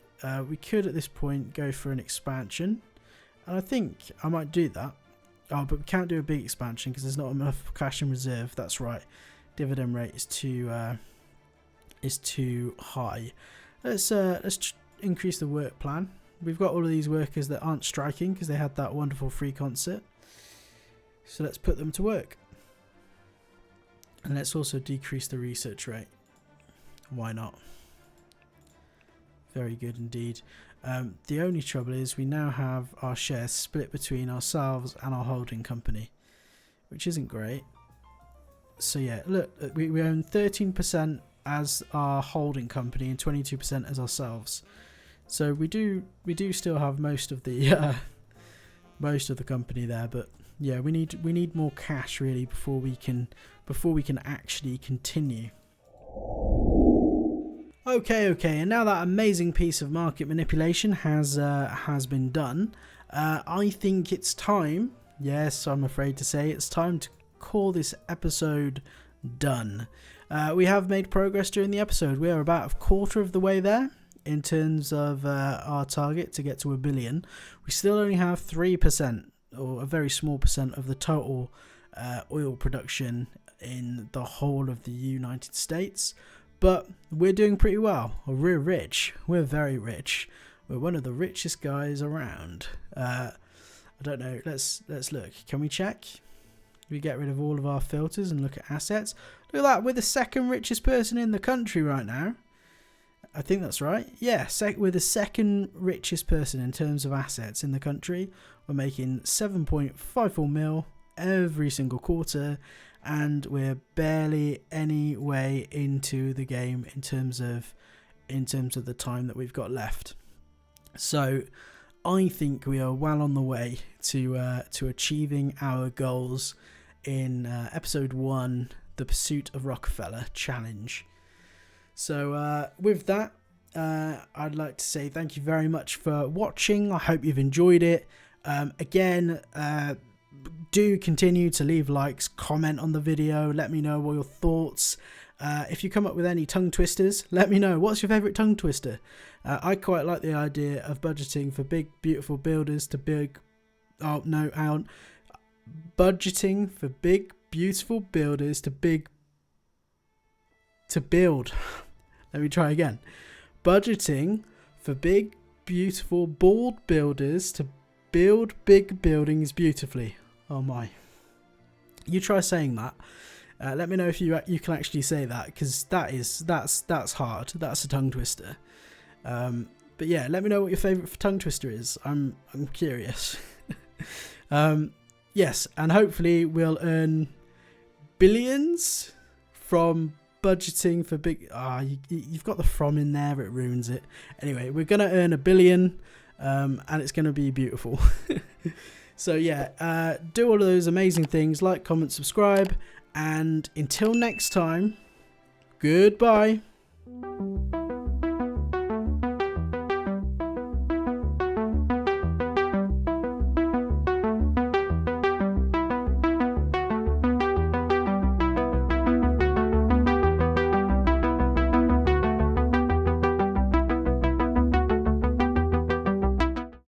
We could at this point go for an expansion, and I think I might do that. Oh, but we can't do a big expansion because there's not enough cash in reserve. That's right. Dividend rate is too high. Let's increase the work plan. We've got all of these workers that aren't striking because they had that wonderful free concert. So let's put them to work. And let's also decrease the research rate. Why not? Very good indeed. The only trouble is we now have our shares split between ourselves and our holding company, which isn't great. So yeah, look, we own 13% as our holding company and 22% as ourselves. So we do still have most of the company there, but yeah, we need more cash really before we can actually continue. Okay, and now that amazing piece of market manipulation has been done, I think it's time. Yes, I'm afraid to say it's time to call this episode done. We have made progress during the episode. We are about a quarter of the way there in terms of our target to get to 1 billion. We still only have 3%, or a very small percent, of the total oil production in the whole of the United States. But we're doing pretty well. We're rich. We're very rich. We're one of the richest guys around. I don't know. Let's look. Can we check? We get rid of all of our filters and look at assets. Look at that. We're the second richest person in the country right now. I think that's right. Yeah, we're the second richest person in terms of assets in the country. We're making 7.54 mil every single quarter, and we're barely any way into the game in terms of the time that we've got left. So I think we are well on the way to achieving our goals in episode 1, the Pursuit of Rockefeller challenge. So with that, I'd like to say thank you very much for watching. I hope you've enjoyed it. Again, do continue to leave likes, comment on the video, let me know all your thoughts. If you come up with any tongue twisters, let me know. What's your favourite tongue twister? I quite like the idea of budgeting for big, beautiful builders to big... Oh, no, hang on. Budgeting for big, beautiful builders to big... To build. Let me try again. Budgeting for big, beautiful, bald builders to build big buildings beautifully. Oh my. You try saying that. Let me know if you can actually say that, because that's hard. That's a tongue twister. But yeah, let me know what your favourite tongue twister is. I'm curious. Yes, and hopefully we'll earn billions from budgeting for big... you've got the from in there, it ruins it. Anyway, we're going to earn 1 billion, and it's going to be beautiful. So yeah, do all of those amazing things. Like, comment, subscribe, and until next time, goodbye.